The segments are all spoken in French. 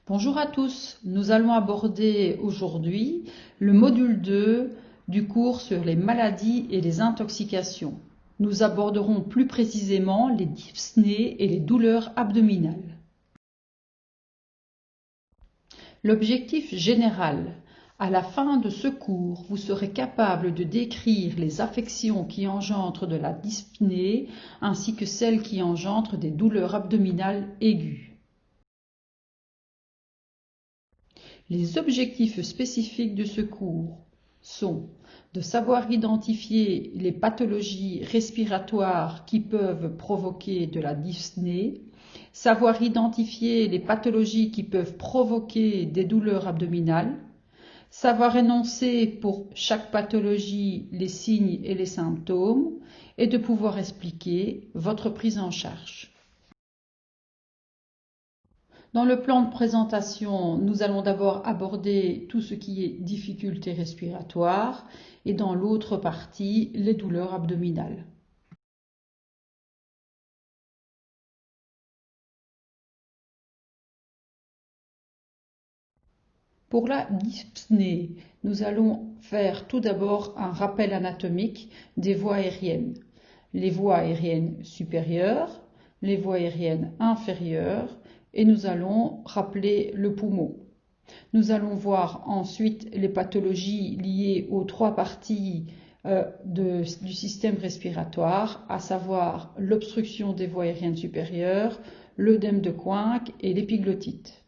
Bonjour à tous, nous allons aborder aujourd'hui le module 2 du cours sur les maladies et les intoxications. Nous aborderons plus précisément les dyspnées et les douleurs abdominales. L'objectif général. À la fin de ce cours, vous serez capable de décrire les affections qui engendrent de la dyspnée ainsi que celles qui engendrent des douleurs abdominales aiguës. Les objectifs spécifiques de ce cours sont de savoir identifier les pathologies respiratoires qui peuvent provoquer de la dyspnée, savoir identifier les pathologies qui peuvent provoquer des douleurs abdominales, savoir énoncer pour chaque pathologie les signes et les symptômes et de pouvoir expliquer votre prise en charge. Dans le plan de présentation, nous allons d'abord aborder tout ce qui est difficultés respiratoires et dans l'autre partie, les douleurs abdominales. Pour la dyspnée, nous allons faire tout d'abord un rappel anatomique des voies aériennes. Les voies aériennes supérieures, les voies aériennes inférieures, et nous allons rappeler le poumon. Nous allons voir ensuite les pathologies liées aux trois parties du système respiratoire, à savoir l'obstruction des voies aériennes supérieures, l'œdème de Quincke et l'épiglottite.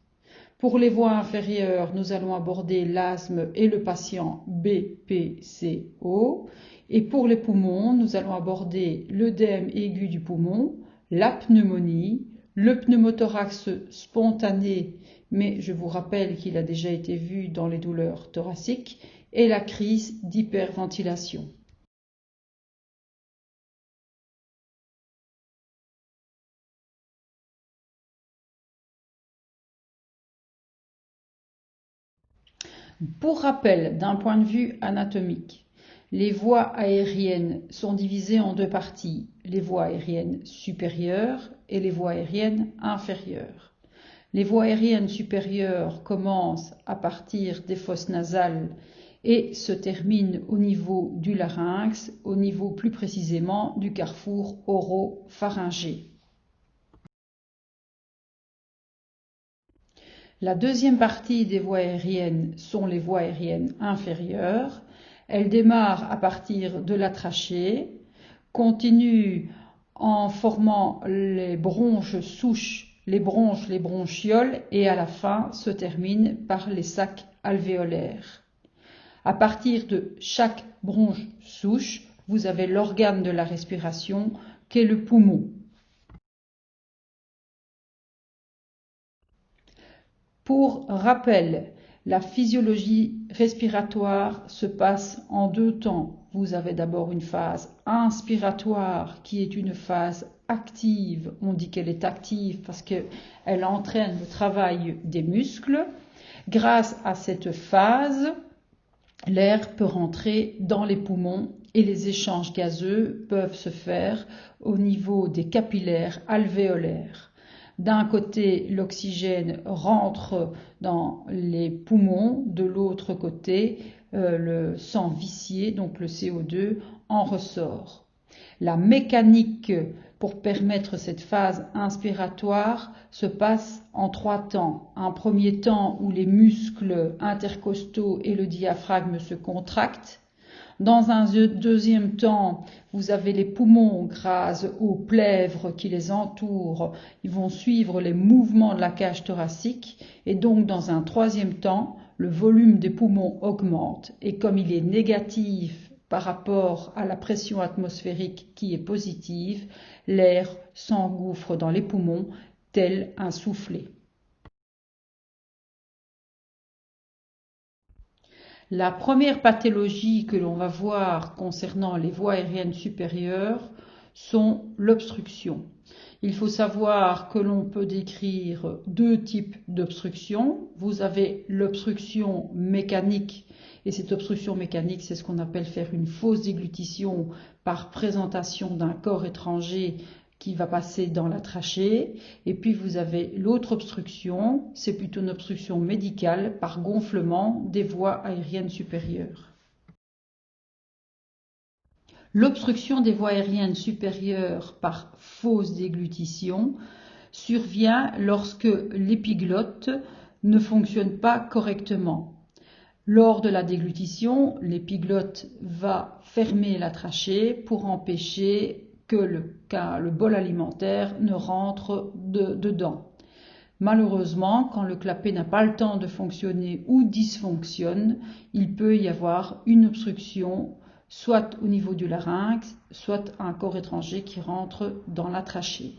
Pour les voies inférieures, nous allons aborder l'asthme et le patient BPCO. Et pour les poumons, nous allons aborder l'œdème aigu du poumon, la pneumonie, le pneumothorax spontané, mais je vous rappelle qu'il a déjà été vu dans les douleurs thoraciques, et la crise d'hyperventilation. Pour rappel, d'un point de vue anatomique, les voies aériennes sont divisées en deux parties, les voies aériennes supérieures et les voies aériennes inférieures. Les voies aériennes supérieures commencent à partir des fosses nasales et se terminent au niveau du larynx, au niveau plus précisément du carrefour oropharyngé. La deuxième partie des voies aériennes sont les voies aériennes inférieures. Elles démarrent à partir de la trachée, continuent en formant les bronches souches, les bronches, les bronchioles et à la fin se terminent par les sacs alvéolaires. À partir de chaque bronche souche, vous avez l'organe de la respiration qu'est le poumon. Pour rappel, la physiologie respiratoire se passe en deux temps. Vous avez d'abord une phase inspiratoire qui est une phase active. On dit qu'elle est active parce qu'elle entraîne le travail des muscles. Grâce à cette phase, l'air peut rentrer dans les poumons et les échanges gazeux peuvent se faire au niveau des capillaires alvéolaires. D'un côté, l'oxygène rentre dans les poumons, de l'autre côté, le sang vicié, donc le CO2, en ressort. La mécanique pour permettre cette phase inspiratoire se passe en trois temps. Un premier temps où les muscles intercostaux et le diaphragme se contractent. Dans un deuxième temps, vous avez les poumons grâce aux plèvres qui les entourent. Ils vont suivre les mouvements de la cage thoracique. Et donc, dans un troisième temps, le volume des poumons augmente. Et comme il est négatif par rapport à la pression atmosphérique qui est positive, l'air s'engouffre dans les poumons tel un soufflet. La première pathologie que l'on va voir concernant les voies aériennes supérieures sont l'obstruction. Il faut savoir que l'on peut décrire deux types d'obstruction. Vous avez l'obstruction mécanique, et cette obstruction mécanique, c'est ce qu'on appelle faire une fausse déglutition par présentation d'un corps étranger qui va passer dans la trachée. Et puis vous avez l'autre obstruction, c'est plutôt une obstruction médicale par gonflement des voies aériennes supérieures. L'obstruction des voies aériennes supérieures par fausse déglutition survient lorsque l'épiglotte ne fonctionne pas correctement. Lors de la déglutition, l'épiglotte va fermer la trachée pour empêcher que le bol alimentaire ne rentre dedans. Malheureusement, quand le clapet n'a pas le temps de fonctionner ou dysfonctionne, il peut y avoir une obstruction, soit au niveau du larynx, soit un corps étranger qui rentre dans la trachée.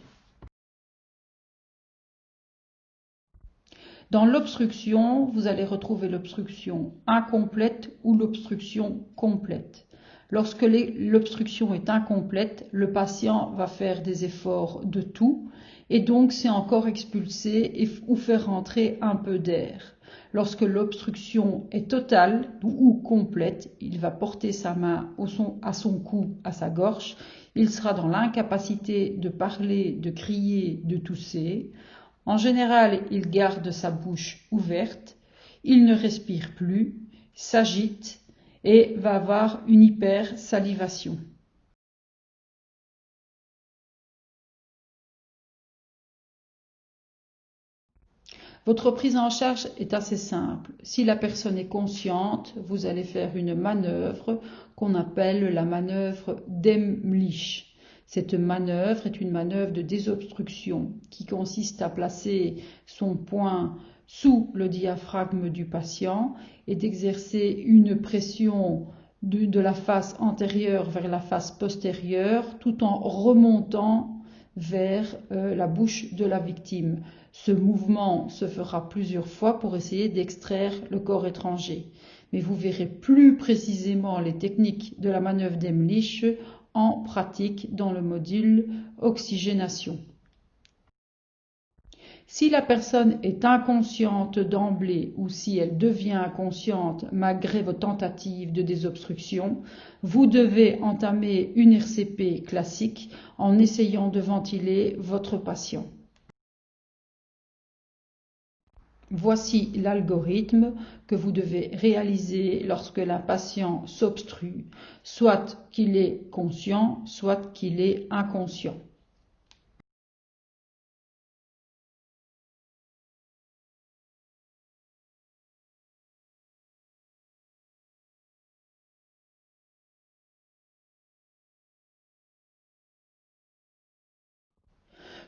Dans l'obstruction, vous allez retrouver l'obstruction incomplète ou l'obstruction complète. Lorsque l'obstruction est incomplète, le patient va faire des efforts de toux et donc c'est encore expulsé ou faire rentrer un peu d'air. Lorsque l'obstruction est totale ou complète, il va porter sa main à son cou, à sa gorge. Il sera dans l'incapacité de parler, de crier, de tousser. En général, il garde sa bouche ouverte, il ne respire plus, s'agite et va avoir une hypersalivation. Votre prise en charge est assez simple. Si la personne est consciente, vous allez faire une manœuvre qu'on appelle la manœuvre d'Emlich. Cette manœuvre est une manœuvre de désobstruction qui consiste à placer son poing sous le diaphragme du patient et d'exercer une pression de la face antérieure vers la face postérieure tout en remontant vers la bouche de la victime. Ce mouvement se fera plusieurs fois pour essayer d'extraire le corps étranger. Mais vous verrez plus précisément les techniques de la manœuvre d'Emlich en pratique dans le module oxygénation. Si la personne est inconsciente d'emblée ou si elle devient inconsciente malgré vos tentatives de désobstruction, vous devez entamer une RCP classique en essayant de ventiler votre patient. Voici l'algorithme que vous devez réaliser lorsque la patient s'obstrue, soit qu'il est conscient, soit qu'il est inconscient.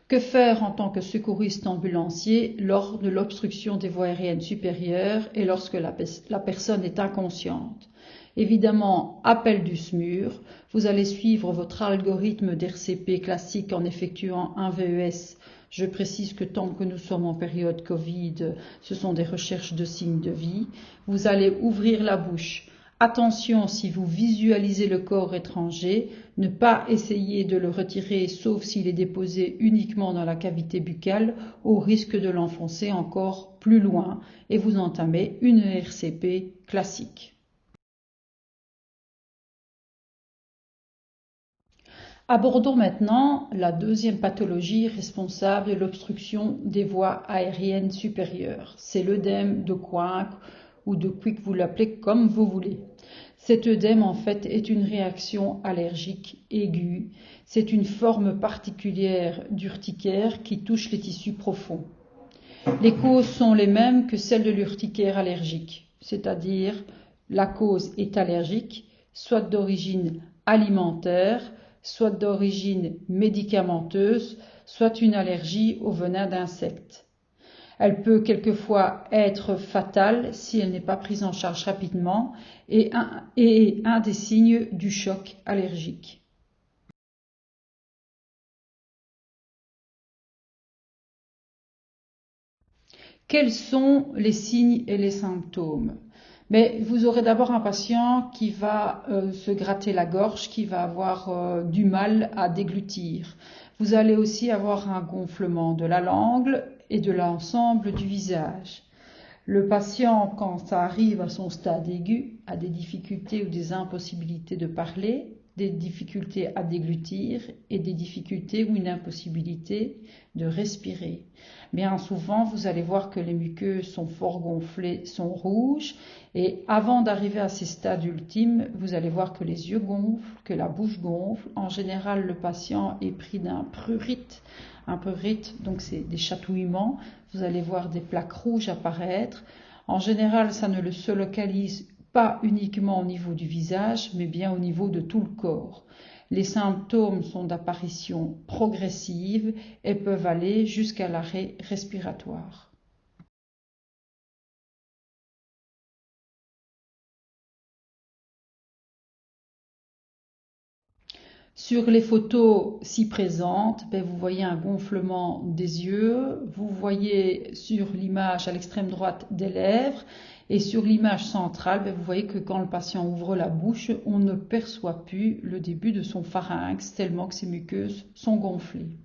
Que faire en tant que secouriste ambulancier lors de l'obstruction des voies aériennes supérieures et lorsque la personne est inconsciente? Évidemment, appel du SMUR, vous allez suivre votre algorithme d'RCP classique en effectuant un VES. Je précise que tant que nous sommes en période Covid, ce sont des recherches de signes de vie. Vous allez ouvrir la bouche. Attention, si vous visualisez le corps étranger, ne pas essayer de le retirer sauf s'il est déposé uniquement dans la cavité buccale au risque de l'enfoncer encore plus loin et vous entamez une RCP classique. Abordons maintenant la deuxième pathologie responsable de l'obstruction des voies aériennes supérieures. C'est l'œdème de Quincke ou de Quick, vous l'appelez comme vous voulez. Cet œdème, en fait, est une réaction allergique aiguë. C'est une forme particulière d'urticaire qui touche les tissus profonds. Les causes sont les mêmes que celles de l'urticaire allergique, c'est-à-dire la cause est allergique, soit d'origine alimentaire, soit d'origine médicamenteuse, soit une allergie au venin d'insectes. Elle peut quelquefois être fatale si elle n'est pas prise en charge rapidement et un des signes du choc allergique. Quels sont les signes et les symptômes? Mais vous aurez d'abord un patient qui va se gratter la gorge, qui va avoir du mal à déglutir. Vous allez aussi avoir un gonflement de la langue et de l'ensemble du visage. Le patient, quand ça arrive à son stade aigu, a des difficultés ou des impossibilités de parler, des difficultés à déglutir et des difficultés ou une impossibilité de respirer. Bien souvent, vous allez voir que les muqueuses sont fort gonflées, sont rouges, et avant d'arriver à ces stades ultimes, vous allez voir que les yeux gonflent, que la bouche gonfle. En général, le patient est pris d'un prurite. Un prurite, donc c'est des chatouillements. Vous allez voir des plaques rouges apparaître. En général, ça ne se localise pas uniquement au niveau du visage, mais bien au niveau de tout le corps. Les symptômes sont d'apparition progressive et peuvent aller jusqu'à l'arrêt respiratoire. Sur les photos ci présentes, vous voyez un gonflement des yeux, vous voyez sur l'image à l'extrême droite des lèvres, et sur l'image centrale, vous voyez que quand le patient ouvre la bouche, on ne perçoit plus le début de son pharynx tellement que ses muqueuses sont gonflées.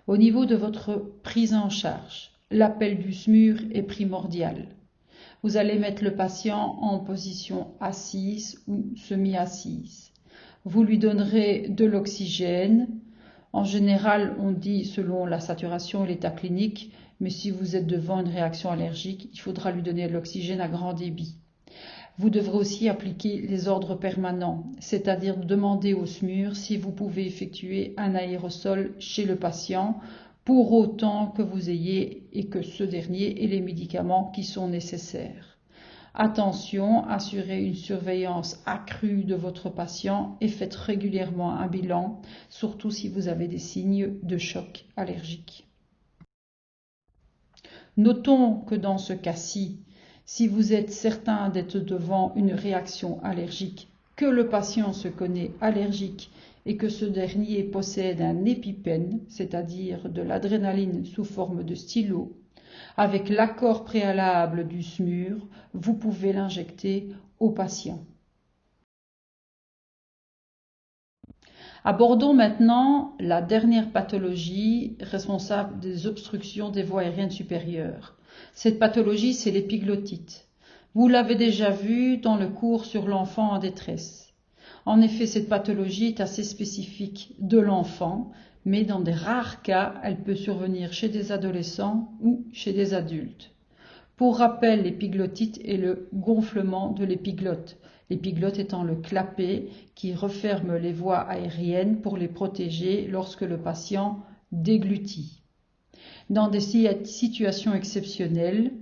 Au niveau de votre prise en charge, l'appel du SMUR est primordial. Vous allez mettre le patient en position assise ou semi-assise. Vous lui donnerez de l'oxygène. En général, on dit selon la saturation et l'état clinique, mais si vous êtes devant une réaction allergique, il faudra lui donner de l'oxygène à grand débit. Vous devrez aussi appliquer les ordres permanents, c'est-à-dire demander au SMUR si vous pouvez effectuer un aérosol chez le patient pour autant que vous ayez et que ce dernier ait les médicaments qui sont nécessaires. Attention, assurez une surveillance accrue de votre patient et faites régulièrement un bilan, surtout si vous avez des signes de choc allergique. Notons que dans ce cas-ci, si vous êtes certain d'être devant une réaction allergique, que le patient se connaît allergique et que ce dernier possède un épipène, c'est-à-dire de l'adrénaline sous forme de stylo, avec l'accord préalable du SMUR, vous pouvez l'injecter au patient. Abordons maintenant la dernière pathologie responsable des obstructions des voies aériennes supérieures. Cette pathologie, c'est l'épiglottite. Vous l'avez déjà vu dans le cours sur l'enfant en détresse. En effet, cette pathologie est assez spécifique de l'enfant, mais dans des rares cas, elle peut survenir chez des adolescents ou chez des adultes. Pour rappel, l'épiglottite est le gonflement de l'épiglotte. L'épiglotte étant le clapet qui referme les voies aériennes pour les protéger lorsque le patient déglutit. Dans des situations exceptionnelles,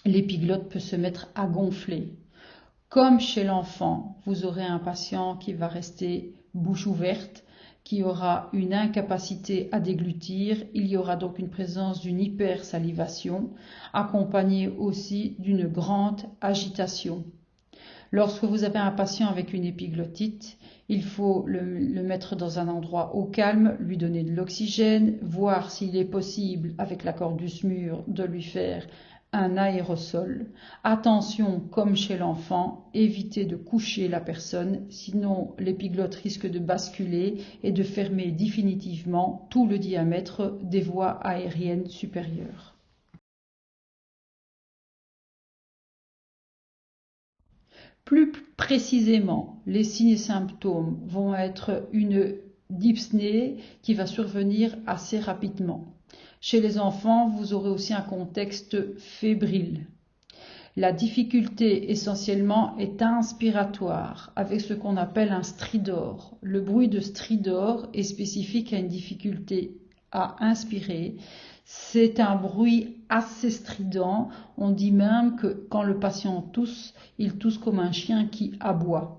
l'épiglotte peut se mettre à gonfler. Comme chez l'enfant, vous aurez un patient qui va rester bouche ouverte, qui aura une incapacité à déglutir. Il y aura donc une présence d'une hypersalivation, accompagnée aussi d'une grande agitation. Lorsque vous avez un patient avec une épiglottite, il faut le mettre dans un endroit au calme, lui donner de l'oxygène, voir s'il est possible, avec l'accord du SMUR, de lui faire un aérosol. Attention, comme chez l'enfant, évitez de coucher la personne, sinon l'épiglotte risque de basculer et de fermer définitivement tout le diamètre des voies aériennes supérieures. Plus précisément, les signes et symptômes vont être une dyspnée qui va survenir assez rapidement. Chez les enfants, vous aurez aussi un contexte fébrile. La difficulté essentiellement est inspiratoire, avec ce qu'on appelle un stridor. Le bruit de stridor est spécifique à une difficulté à inspirer. C'est un bruit assez strident. On dit même que quand le patient tousse, il tousse comme un chien qui aboie.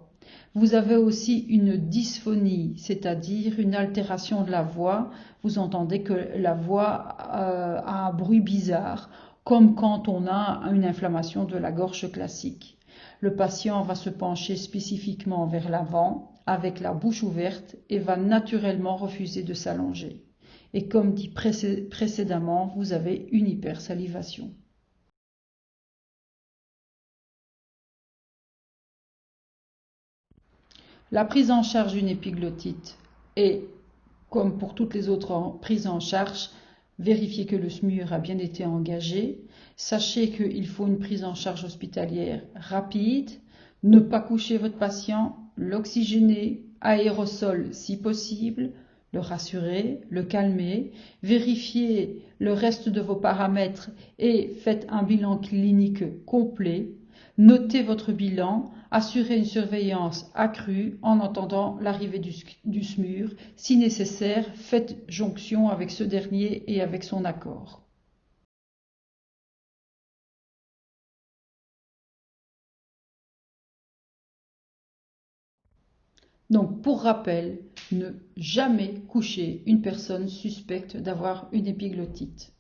Vous avez aussi une dysphonie, c'est-à-dire une altération de la voix. Vous entendez que la voix a un bruit bizarre, comme quand on a une inflammation de la gorge classique. Le patient va se pencher spécifiquement vers l'avant, avec la bouche ouverte, et va naturellement refuser de s'allonger. Et comme dit précédemment, vous avez une hypersalivation. La prise en charge d'une épiglottite est, comme pour toutes les autres prises en charge, Vérifiez que le SMUR a bien été engagé. Sachez qu'il faut une prise en charge hospitalière rapide. Ne pas coucher votre patient, l'oxygéner, aérosol si possible, le rassurer, le calmer, vérifiez le reste de vos paramètres et faites un bilan clinique complet. Notez votre bilan, assurez une surveillance accrue en attendant l'arrivée du SMUR. Si nécessaire, faites jonction avec ce dernier et avec son accord. Donc, pour rappel, ne jamais coucher une personne suspecte d'avoir une épiglottite.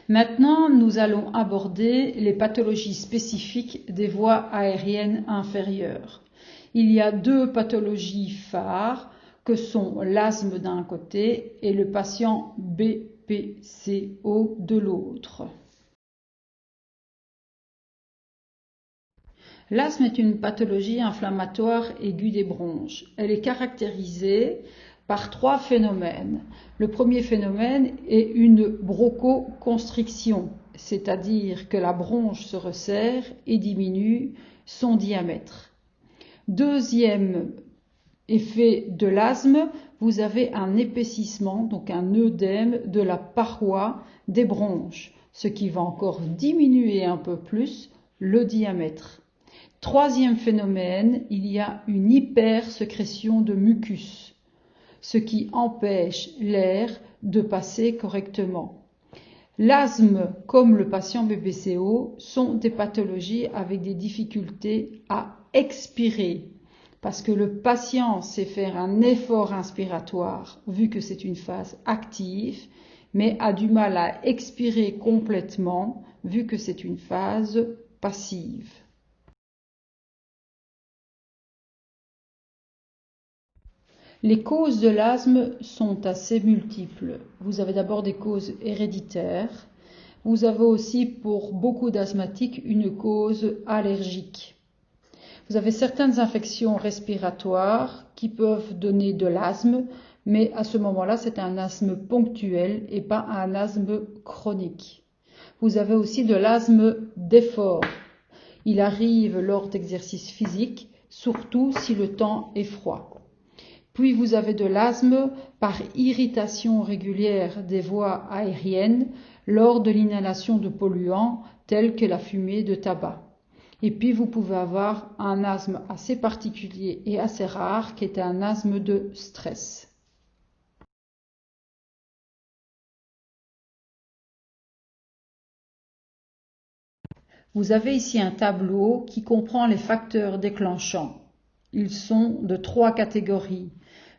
Maintenant, nous allons aborder les pathologies spécifiques des voies aériennes inférieures. Il y a deux pathologies phares que sont l'asthme d'un côté et le patient BPCO de l'autre. L'asthme est une pathologie inflammatoire aiguë des bronches. Elle est caractérisée par trois phénomènes. Le premier phénomène est une bronchoconstriction, c'est-à-dire que la bronche se resserre et diminue son diamètre. Deuxième effet de l'asthme, vous avez un épaississement, donc un œdème de la paroi des bronches, ce qui va encore diminuer un peu plus le diamètre. Troisième phénomène, il y a une hypersécrétion de mucus, ce qui empêche l'air de passer correctement. L'asthme, comme le patient BPCO, sont des pathologies avec des difficultés à expirer, parce que le patient sait faire un effort inspiratoire, vu que c'est une phase active, mais a du mal à expirer complètement, vu que c'est une phase passive. Les causes de l'asthme sont assez multiples. Vous avez d'abord des causes héréditaires. Vous avez aussi, pour beaucoup d'asthmatiques, une cause allergique. Vous avez certaines infections respiratoires qui peuvent donner de l'asthme, mais à ce moment-là, c'est un asthme ponctuel et pas un asthme chronique. Vous avez aussi de l'asthme d'effort. Il arrive lors d'exercices physiques, surtout si le temps est froid. Puis vous avez de l'asthme par irritation régulière des voies aériennes lors de l'inhalation de polluants tels que la fumée de tabac. Et puis vous pouvez avoir un asthme assez particulier et assez rare qui est un asthme de stress. Vous avez ici un tableau qui comprend les facteurs déclenchants. Ils sont de 3 catégories.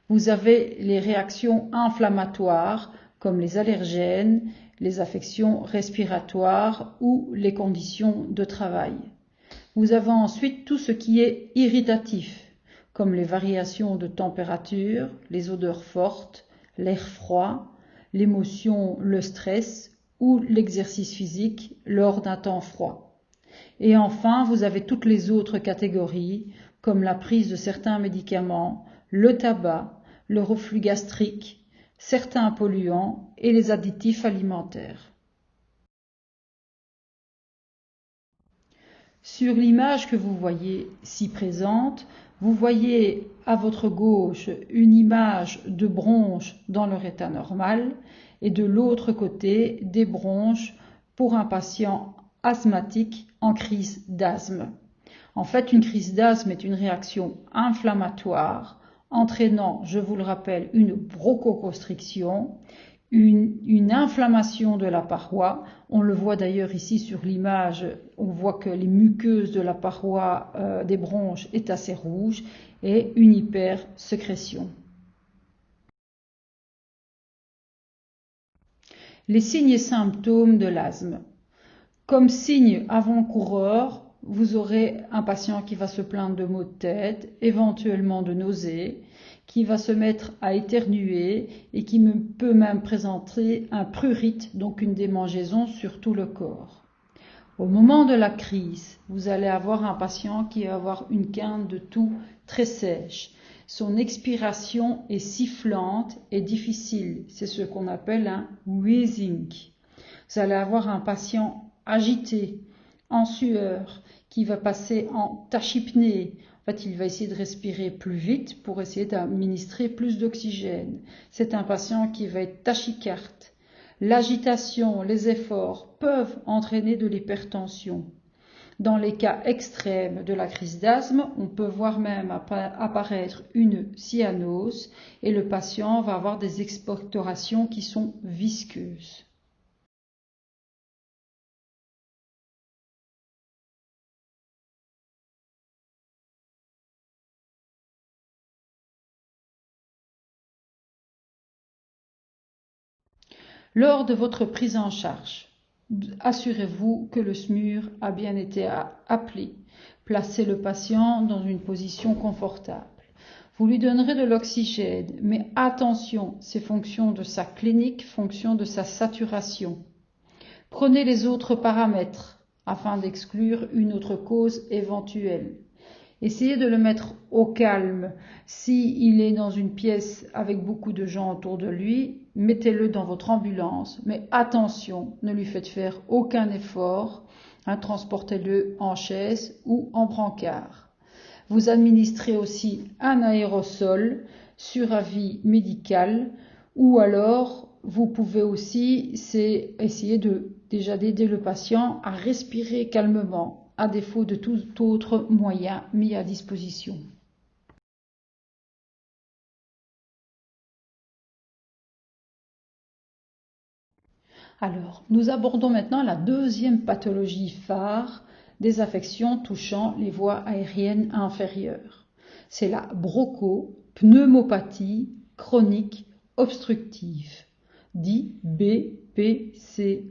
Vous avez les réactions inflammatoires comme les allergènes, les affections respiratoires ou les conditions de travail. Vous avez ensuite tout ce qui est irritatif, comme les variations de température, les odeurs fortes, l'air froid, l'émotion, le stress ou l'exercice physique lors d'un temps froid. Et enfin, vous avez toutes les autres catégories, comme la prise de certains médicaments, le tabac, le reflux gastrique, certains polluants et les additifs alimentaires. Sur l'image que vous voyez ci présente, vous voyez à votre gauche une image de bronches dans leur état normal et de l'autre côté des bronches pour un patient asthmatique en crise d'asthme. En fait, une crise d'asthme est une réaction inflammatoire entraînant, je vous le rappelle, une bronchoconstriction, une inflammation de la paroi. On le voit d'ailleurs ici sur l'image, on voit que les muqueuses de la paroi des bronches est assez rouge et une hypersécrétion. Les signes et symptômes de l'asthme. Comme signe avant-coureur, vous aurez un patient qui va se plaindre de maux de tête, éventuellement de nausées, qui va se mettre à éternuer et qui peut même présenter un prurite, donc une démangeaison sur tout le corps. Au moment de la crise, vous allez avoir un patient qui va avoir une quinte de toux très sèche. Son expiration est sifflante et difficile. C'est ce qu'on appelle un wheezing. Vous allez avoir un patient agité, en sueur, qui va passer en tachypnée. En fait, il va essayer de respirer plus vite pour essayer d'administrer plus d'oxygène. C'est un patient qui va être tachycarde. L'agitation, les efforts peuvent entraîner de l'hypertension. Dans les cas extrêmes de la crise d'asthme, on peut voir même apparaître une cyanose et le patient va avoir des expectorations qui sont visqueuses. Lors de votre prise en charge, assurez-vous que le SMUR a bien été appelé. Placez le patient dans une position confortable. Vous lui donnerez de l'oxygène, mais attention, c'est fonction de sa clinique, fonction de sa saturation. Prenez les autres paramètres afin d'exclure une autre cause éventuelle. Essayez de le mettre au calme. S'il est dans une pièce avec beaucoup de gens autour de lui, mettez-le dans votre ambulance. Mais attention, ne lui faites faire aucun effort. Transportez-le en chaise ou en brancard. Vous administrez aussi un aérosol sur avis médical ou alors vous pouvez aussi essayer d'aider le patient à respirer calmement, à défaut de tout autre moyen mis à disposition. Alors, nous abordons maintenant la deuxième pathologie phare des affections touchant les voies aériennes inférieures. C'est la bronchopneumopathie chronique obstructive, dit BPCO.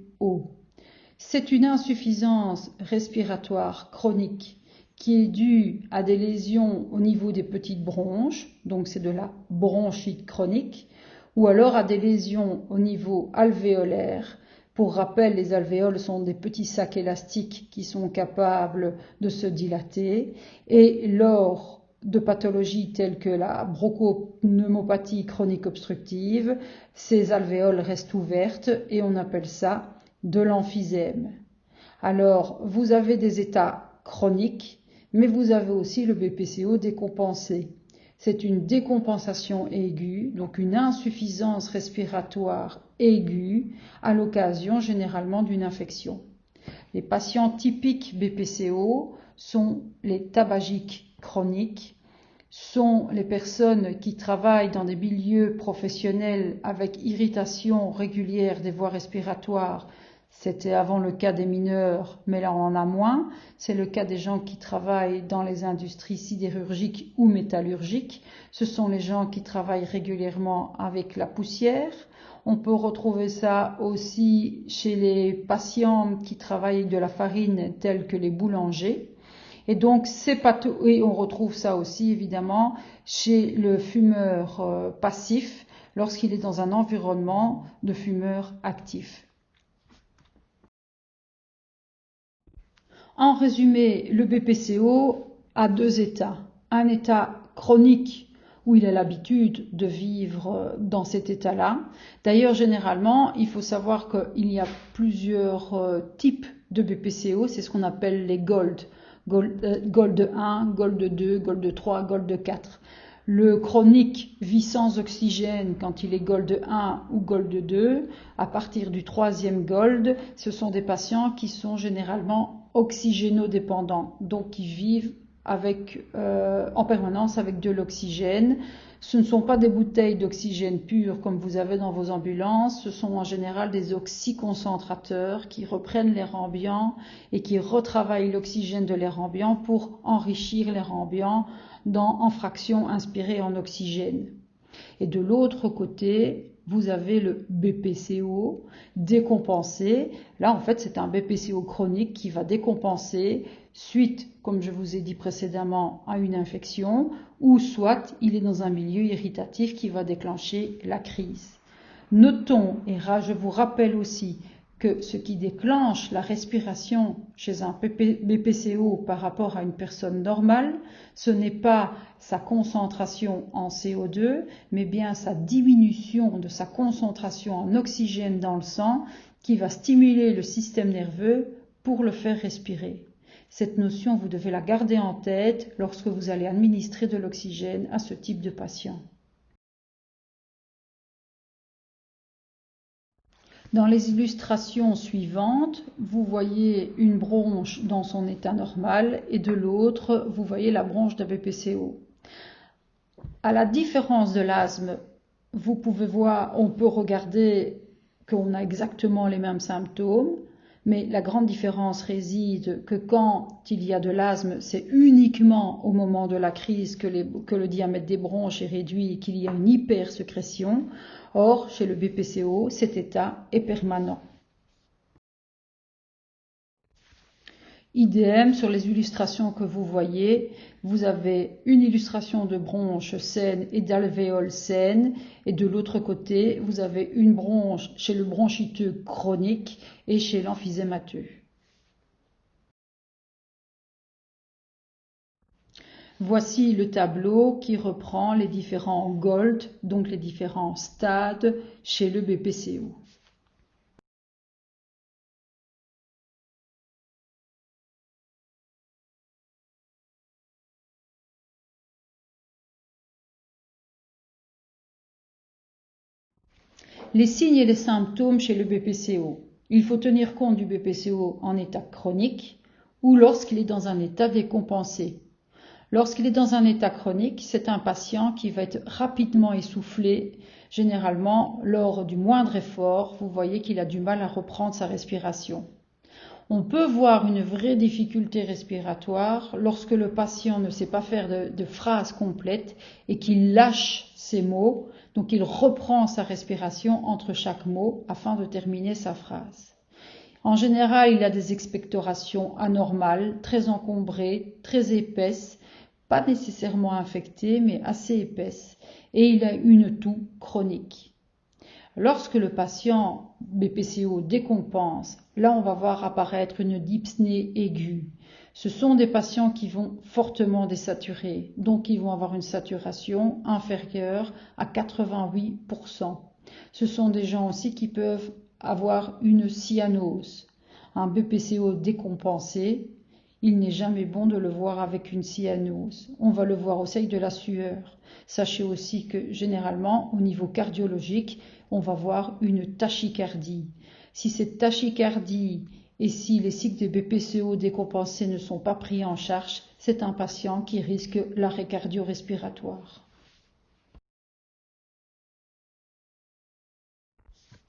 C'est une insuffisance respiratoire chronique qui est due à des lésions au niveau des petites bronches, donc c'est de la bronchite chronique, ou alors à des lésions au niveau alvéolaire. Pour rappel, les alvéoles sont des petits sacs élastiques qui sont capables de se dilater, et lors de pathologies telles que la bronchopneumopathie chronique obstructive, ces alvéoles restent ouvertes et on appelle ça de l'emphysème. Alors, vous avez des états chroniques, mais vous avez aussi le BPCO décompensé. C'est une décompensation aiguë, donc une insuffisance respiratoire aiguë à l'occasion généralement d'une infection. Les patients typiques BPCO sont les tabagiques chroniques, sont les personnes qui travaillent dans des milieux professionnels avec irritation régulière des voies respiratoires. C'était avant le cas des mineurs, mais là on en a moins. C'est le cas des gens qui travaillent dans les industries sidérurgiques ou métallurgiques. Ce sont les gens qui travaillent régulièrement avec la poussière. On peut retrouver ça aussi chez les patients qui travaillent avec de la farine, tels que les boulangers. Et donc, et on retrouve ça aussi évidemment chez le fumeur passif lorsqu'il est dans un environnement de fumeurs actifs. En résumé, le BPCO a deux états. Un état chronique où il a l'habitude de vivre dans cet état-là. D'ailleurs, généralement, il faut savoir qu'il y a plusieurs types de BPCO, c'est ce qu'on appelle les GOLD. Gold 1, Gold 2, Gold 3, Gold 4. Le chronique vit sans oxygène quand il est Gold 1 ou Gold 2. À partir du troisième Gold, ce sont des patients qui sont généralement oxygénodépendants, donc qui vivent en permanence avec de l'oxygène. Ce ne sont pas des bouteilles d'oxygène pur comme vous avez dans vos ambulances, ce sont en général des oxyconcentrateurs qui reprennent l'air ambiant et qui retravaillent l'oxygène de l'air ambiant pour enrichir l'air ambiant en fractions inspirées en oxygène. Et de l'autre côté, vous avez le BPCO décompensé. Là, en fait, c'est un BPCO chronique qui va décompenser suite, comme je vous ai dit précédemment, à une infection, ou soit il est dans un milieu irritatif qui va déclencher la crise. Notons, et je vous rappelle aussi, que ce qui déclenche la respiration chez un BPCO par rapport à une personne normale, ce n'est pas sa concentration en CO2, mais bien sa diminution de sa concentration en oxygène dans le sang qui va stimuler le système nerveux pour le faire respirer. Cette notion, vous devez la garder en tête lorsque vous allez administrer de l'oxygène à ce type de patient. Dans les illustrations suivantes, vous voyez une bronche dans son état normal et de l'autre, vous voyez la bronche de BPCO. À la différence de l'asthme, vous pouvez voir, on peut regarder qu'on a exactement les mêmes symptômes, mais la grande différence réside que quand il y a de l'asthme, c'est uniquement au moment de la crise que le diamètre des bronches est réduit et qu'il y a une hypersécrétion. Or, chez le BPCO, cet état est permanent. Idem sur les illustrations que vous voyez, vous avez une illustration de bronche saine et d'alvéole saine, et de l'autre côté, vous avez une bronche chez le bronchiteux chronique et chez l'emphysémateux. Voici le tableau qui reprend les différents GOLD, donc les différents stades chez le BPCO. Les signes et les symptômes chez le BPCO. Il faut tenir compte du BPCO en état chronique ou lorsqu'il est dans un état décompensé. Lorsqu'il est dans un état chronique, c'est un patient qui va être rapidement essoufflé. Généralement, lors du moindre effort, vous voyez qu'il a du mal à reprendre sa respiration. On peut voir une vraie difficulté respiratoire lorsque le patient ne sait pas faire de phrases complètes et qu'il lâche ses mots, donc il reprend sa respiration entre chaque mot afin de terminer sa phrase. En général, il a des expectorations anormales, très encombrées, très épaisses, pas nécessairement infectées, mais assez épaisses, et il a une toux chronique. Lorsque le patient BPCO décompense, là on va voir apparaître une dyspnée aiguë. Ce sont des patients qui vont fortement désaturer, donc ils vont avoir une saturation inférieure à 88%. Ce sont des gens aussi qui peuvent avoir une cyanose. Un BPCO décompensé, il n'est jamais bon de le voir avec une cyanose. On va le voir au seuil de la sueur. Sachez aussi que généralement, au niveau cardiologique, on va voir une tachycardie. Si cette tachycardie et si les cycles de BPCO décompensés ne sont pas pris en charge, c'est un patient qui risque l'arrêt cardio-respiratoire.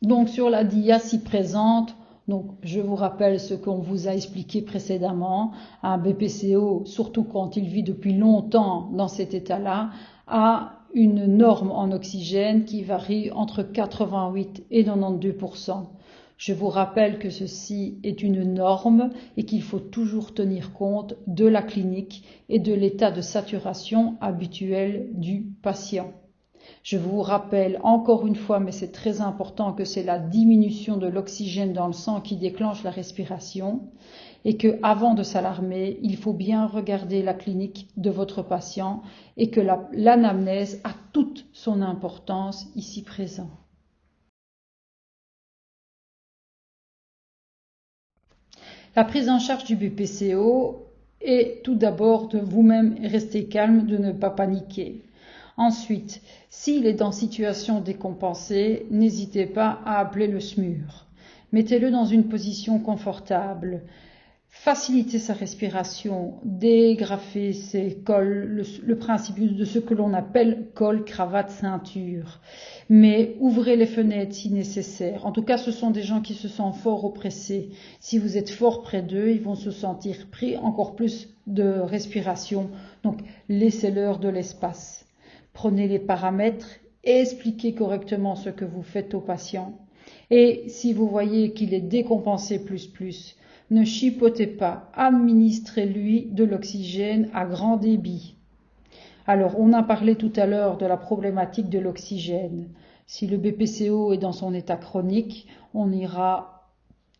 Donc sur la dia ci-présente, donc, je vous rappelle ce qu'on vous a expliqué précédemment. Un BPCO, surtout quand il vit depuis longtemps dans cet état-là, a une norme en oxygène qui varie entre 88 et 92%. Je vous rappelle que ceci est une norme et qu'il faut toujours tenir compte de la clinique et de l'état de saturation habituel du patient. Je vous rappelle encore une fois, mais c'est très important, que c'est la diminution de l'oxygène dans le sang qui déclenche la respiration et que, avant de s'alarmer, il faut bien regarder la clinique de votre patient et que l'anamnèse a toute son importance ici présent. La prise en charge du BPCO est tout d'abord de vous-même rester calme, de ne pas paniquer. Ensuite, s'il est en situation décompensée, n'hésitez pas à appeler le SMUR. Mettez-le dans une position confortable. Facilitez sa respiration, dégrafez ses cols, le principe de ce que l'on appelle col, cravate, ceinture. Mais ouvrez les fenêtres si nécessaire. En tout cas, ce sont des gens qui se sentent fort oppressés. Si vous êtes fort près d'eux, ils vont se sentir pris encore plus de respiration. Donc, laissez-leur de l'espace. Prenez les paramètres et expliquez correctement ce que vous faites au patient. Et si vous voyez qu'il est décompensé plus, ne chipotez pas, administrez-lui de l'oxygène à grand débit. Alors, on a parlé tout à l'heure de la problématique de l'oxygène. Si le BPCO est dans son état chronique, on ira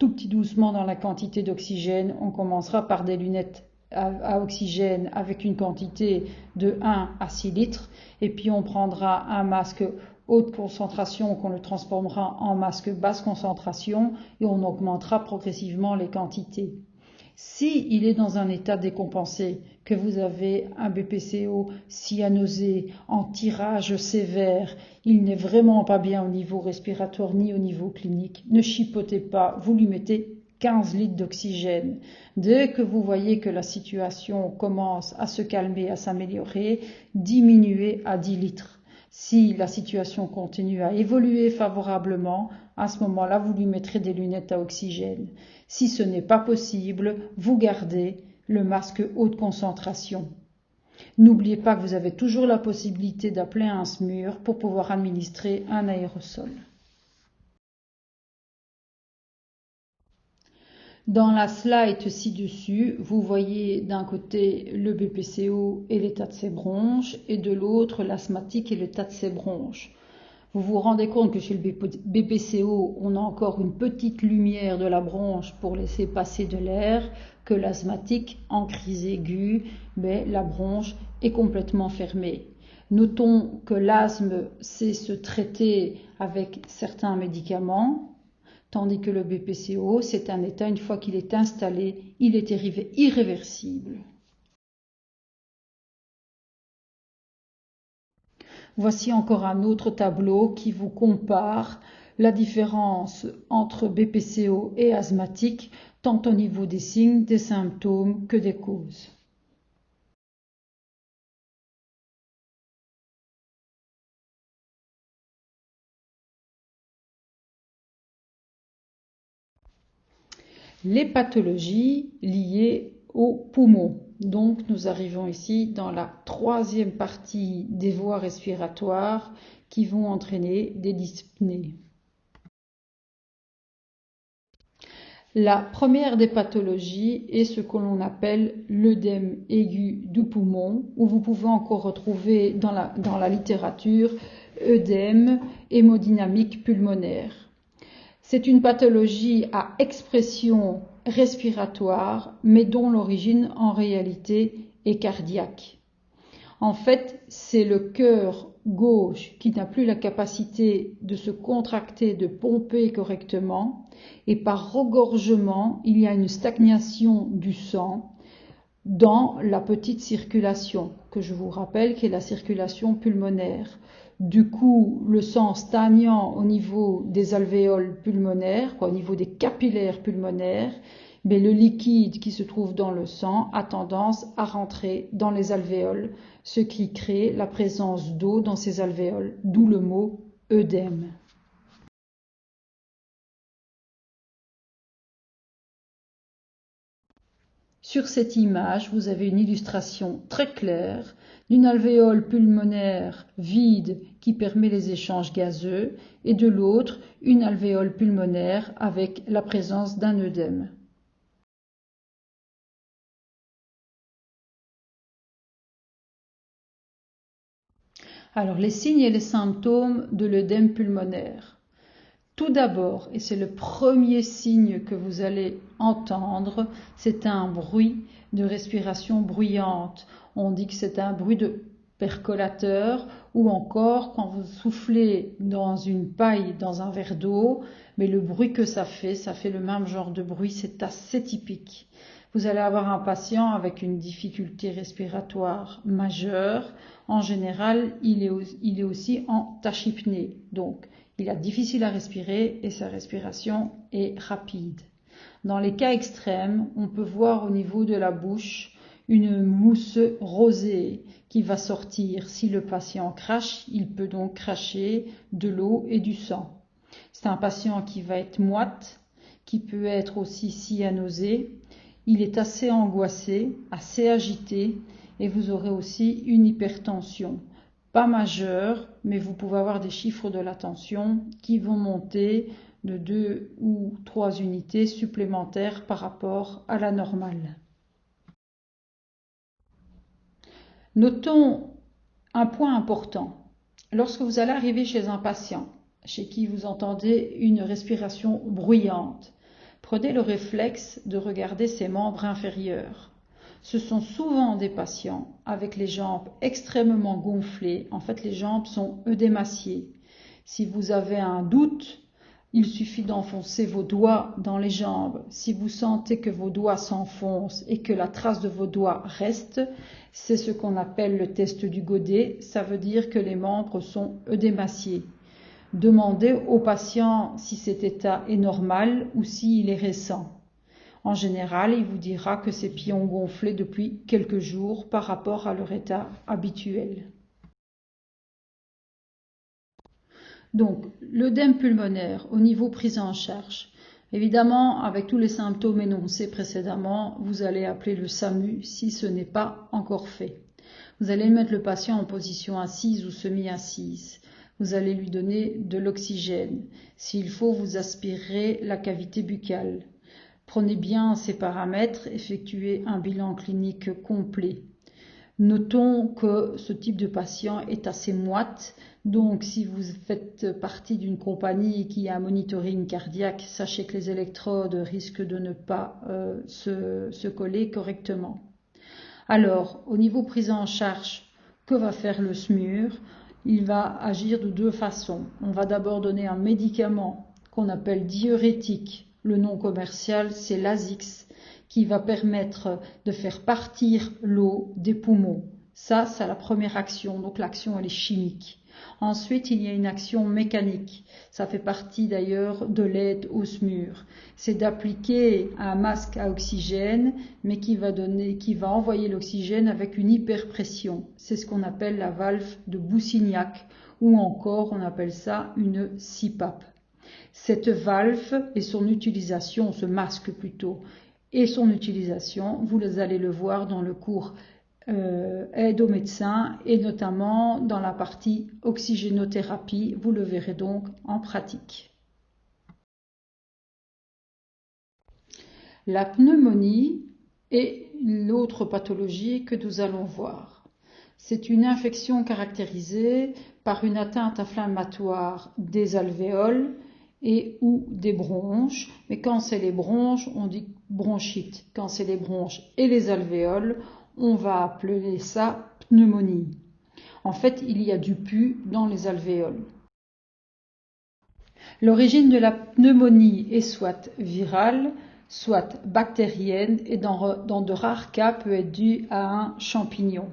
tout petit doucement dans la quantité d'oxygène. On commencera par des lunettes à oxygène avec une quantité de 1 à 6 litres et puis on prendra un masque haute concentration qu'on le transformera en masque basse concentration et on augmentera progressivement les quantités. Si il est dans un état décompensé, que vous avez un BPCO cyanosé en tirage sévère, il n'est vraiment pas bien au niveau respiratoire ni au niveau clinique, ne chipotez pas, vous lui mettez 15 litres d'oxygène. Dès que vous voyez que la situation commence à se calmer, à s'améliorer, diminuez à 10 litres. Si la situation continue à évoluer favorablement, à ce moment-là, vous lui mettrez des lunettes à oxygène. Si ce n'est pas possible, vous gardez le masque haute concentration. N'oubliez pas que vous avez toujours la possibilité d'appeler un SMUR pour pouvoir administrer un aérosol. Dans la slide ci-dessus, vous voyez d'un côté le BPCO et l'état de ses bronches et de l'autre l'asthmatique et l'état de ses bronches. Vous vous rendez compte que chez le BPCO, on a encore une petite lumière de la bronche pour laisser passer de l'air, que l'asthmatique, en crise aiguë, mais la bronche est complètement fermée. Notons que l'asthme sait se traiter avec certains médicaments, tandis que le BPCO, c'est un état, une fois qu'il est installé, il est irréversible. Voici encore un autre tableau qui vous compare la différence entre BPCO et asthmatique, tant au niveau des signes, des symptômes que des causes. Les pathologies liées aux poumons. Donc nous arrivons ici dans la troisième partie des voies respiratoires qui vont entraîner des dyspnées. La première des pathologies est ce que l'on appelle l'œdème aigu du poumon, où vous pouvez encore retrouver dans la littérature œdème hémodynamique pulmonaire. C'est une pathologie à expression respiratoire, mais dont l'origine en réalité est cardiaque. En fait, c'est le cœur gauche qui n'a plus la capacité de se contracter, de pomper correctement, et par regorgement, il y a une stagnation du sang dans la petite circulation, que je vous rappelle qui est la circulation pulmonaire. Du coup, le sang stagnant au niveau des alvéoles pulmonaires, au niveau des capillaires pulmonaires, mais le liquide qui se trouve dans le sang a tendance à rentrer dans les alvéoles, ce qui crée la présence d'eau dans ces alvéoles, d'où le mot œdème. Sur cette image, vous avez une illustration très claire d'une alvéole pulmonaire vide qui permet les échanges gazeux et de l'autre, une alvéole pulmonaire avec la présence d'un œdème. Alors, les signes et les symptômes de l'œdème pulmonaire. Tout d'abord, et c'est le premier signe que vous allez entendre, c'est un bruit de respiration bruyante. On dit que c'est un bruit de percolateur ou encore quand vous soufflez dans une paille dans un verre d'eau, mais le bruit que ça fait le même genre de bruit, c'est assez typique. Vous allez avoir un patient avec une difficulté respiratoire majeure. En général, il est aussi en tachypnée, donc il est difficile à respirer et sa respiration est rapide. Dans les cas extrêmes, on peut voir au niveau de la bouche une mousse rosée qui va sortir. Si le patient crache, il peut donc cracher de l'eau et du sang. C'est un patient qui va être moite, qui peut être aussi cyanosé. Il est assez angoissé, assez agité et vous aurez aussi une hypertension. Pas majeure, mais vous pouvez avoir des chiffres de la tension qui vont monter de 2 ou 3 unités supplémentaires par rapport à la normale. Notons un point important. Lorsque vous allez arriver chez un patient, chez qui vous entendez une respiration bruyante, Prenez le réflexe de regarder ses membres inférieurs. Ce sont souvent des patients avec les jambes extrêmement gonflées. En fait, les jambes sont œdémaciées. Si vous avez un doute, il suffit d'enfoncer vos doigts dans les jambes. Si vous sentez que vos doigts s'enfoncent et que la trace de vos doigts reste, c'est ce qu'on appelle le test du Godet. Ça veut dire que les membres sont œdémaciés. Demandez au patient si cet état est normal ou s'il est récent. En général, il vous dira que ses pieds ont gonflé depuis quelques jours par rapport à leur état habituel. Donc, l'œdème pulmonaire au niveau prise en charge. Évidemment, avec tous les symptômes énoncés précédemment, vous allez appeler le SAMU si ce n'est pas encore fait. Vous allez mettre le patient en position assise ou semi-assise. Vous allez lui donner de l'oxygène. S'il faut, vous aspirerez la cavité buccale. Prenez bien ces paramètres, effectuez un bilan clinique complet. Notons que ce type de patient est assez moite, donc si vous faites partie d'une compagnie qui a un monitoring cardiaque, sachez que les électrodes risquent de ne pas se coller correctement. Alors, au niveau prise en charge, que va faire le SMUR? Il va agir de deux façons. On va d'abord donner un médicament qu'on appelle diurétique. Le nom commercial, c'est Lasix, qui va permettre de faire partir l'eau des poumons. Ça, c'est la première action. Donc l'action, elle est chimique. Ensuite, il y a une action mécanique. Ça fait partie d'ailleurs de l'aide au SMUR. C'est d'appliquer un masque à oxygène, mais qui va envoyer l'oxygène avec une hyperpression. C'est ce qu'on appelle la valve de Boussignac, ou encore on appelle ça une CPAP. Cette valve et son utilisation, ce masque plutôt, et son utilisation, vous allez le voir dans le cours aide aux médecins et notamment dans la partie oxygénothérapie, vous le verrez donc en pratique. La pneumonie est l'autre pathologie que nous allons voir. C'est une infection caractérisée par une atteinte inflammatoire des alvéoles et ou des bronches, mais quand c'est les bronches, on dit bronchite. Quand c'est les bronches et les alvéoles, on va appeler ça pneumonie. En fait, il y a du pus dans les alvéoles. L'origine de la pneumonie est soit virale, soit bactérienne et dans de rares cas peut être due à un champignon.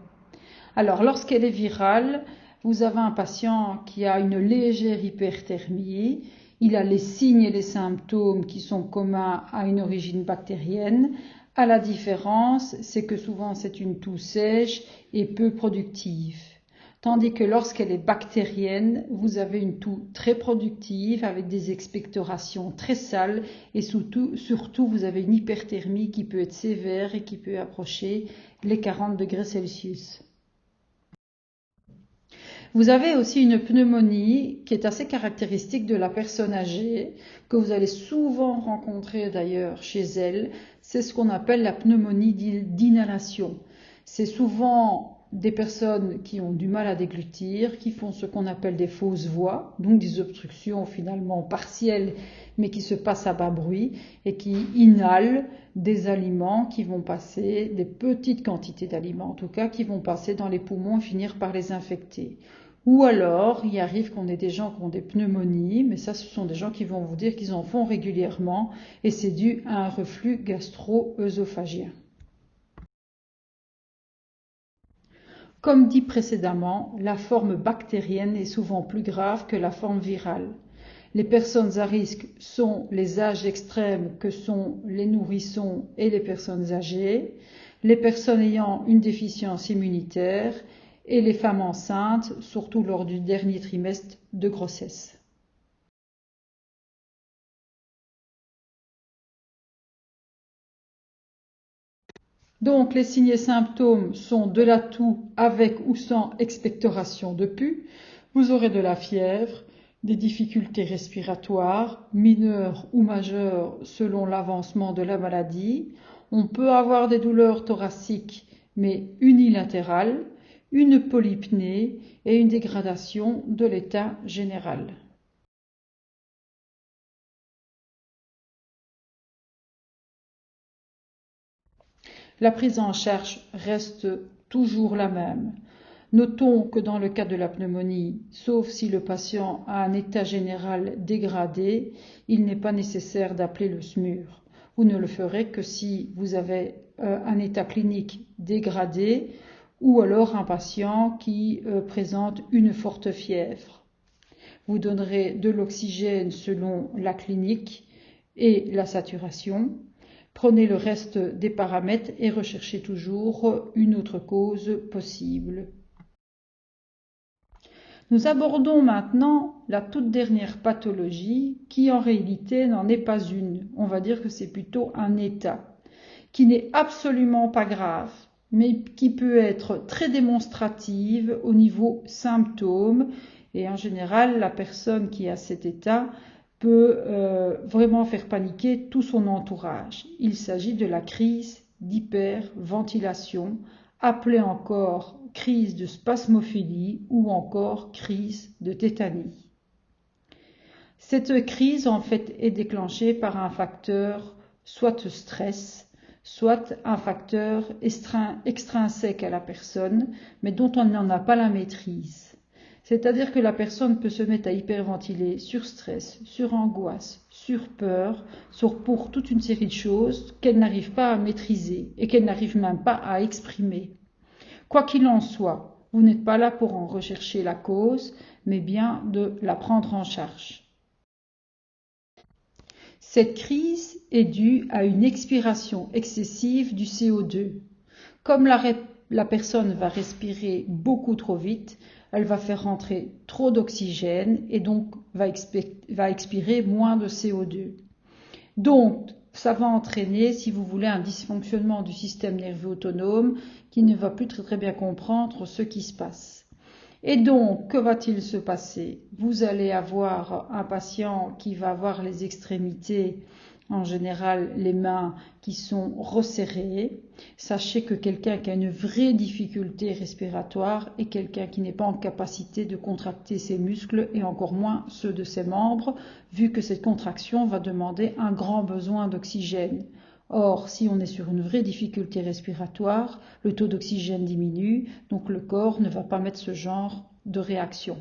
Alors, lorsqu'elle est virale, vous avez un patient qui a une légère hyperthermie, il a les signes et les symptômes qui sont communs à une origine bactérienne. À la différence, c'est que souvent c'est une toux sèche et peu productive. Tandis que lorsqu'elle est bactérienne, vous avez une toux très productive avec des expectorations très sales et surtout vous avez une hyperthermie qui peut être sévère et qui peut approcher les 40 degrés Celsius. Vous avez aussi une pneumonie qui est assez caractéristique de la personne âgée, que vous allez souvent rencontrer d'ailleurs chez elle. C'est ce qu'on appelle la pneumonie d'inhalation. C'est souvent des personnes qui ont du mal à déglutir, qui font ce qu'on appelle des fausses voix, donc des obstructions finalement partielles, mais qui se passent à bas bruit, et qui inhalent des aliments qui vont passer, des petites quantités d'aliments en tout cas, qui vont passer dans les poumons et finir par les infecter. Ou alors, il arrive qu'on ait des gens qui ont des pneumonies, mais ça, ce sont des gens qui vont vous dire qu'ils en font régulièrement, et c'est dû à un reflux gastro-œsophagien. Comme dit précédemment, la forme bactérienne est souvent plus grave que la forme virale. Les personnes à risque sont les âges extrêmes que sont les nourrissons et les personnes âgées, les personnes ayant une déficience immunitaire et les femmes enceintes, surtout lors du dernier trimestre de grossesse. Donc les signes et symptômes sont de la toux avec ou sans expectoration de pus. Vous aurez de la fièvre, des difficultés respiratoires, mineures ou majeures selon l'avancement de la maladie. On peut avoir des douleurs thoraciques mais unilatérales, une polypnée et une dégradation de l'état général. La prise en charge reste toujours la même. Notons que dans le cas de la pneumonie, sauf si le patient a un état général dégradé, il n'est pas nécessaire d'appeler le SMUR. Vous ne le ferez que si vous avez un état clinique dégradé ou alors un patient qui présente une forte fièvre. Vous donnerez de l'oxygène selon la clinique et la saturation. Prenez le reste des paramètres et recherchez toujours une autre cause possible. Nous abordons maintenant la toute dernière pathologie qui en réalité n'en est pas une. On va dire que c'est plutôt un état qui n'est absolument pas grave, mais qui peut être très démonstrative au niveau symptômes. Et en général, la personne qui a cet état peut vraiment faire paniquer tout son entourage. Il s'agit de la crise d'hyperventilation, appelée encore crise de spasmophilie ou encore crise de tétanie. Cette crise en fait est déclenchée par un facteur soit stress, soit un facteur extrinsèque à la personne, mais dont on n'en a pas la maîtrise. C'est-à-dire que la personne peut se mettre à hyperventiler sur stress, sur angoisse, sur peur, pour toute une série de choses qu'elle n'arrive pas à maîtriser et qu'elle n'arrive même pas à exprimer. Quoi qu'il en soit, vous n'êtes pas là pour en rechercher la cause, mais bien de la prendre en charge. Cette crise est due à une expiration excessive du CO2. Comme la personne va respirer beaucoup trop vite, elle va faire rentrer trop d'oxygène et donc va expirer moins de CO2. Donc, ça va entraîner, si vous voulez, un dysfonctionnement du système nerveux autonome qui ne va plus très bien comprendre ce qui se passe. Et donc, que va-t-il se passer? Vous allez avoir un patient qui va avoir les extrémités, en général les mains qui sont resserrées. Sachez que quelqu'un qui a une vraie difficulté respiratoire est quelqu'un qui n'est pas en capacité de contracter ses muscles et encore moins ceux de ses membres, vu que cette contraction va demander un grand besoin d'oxygène. Or, si on est sur une vraie difficulté respiratoire, le taux d'oxygène diminue, donc le corps ne va pas mettre ce genre de réaction.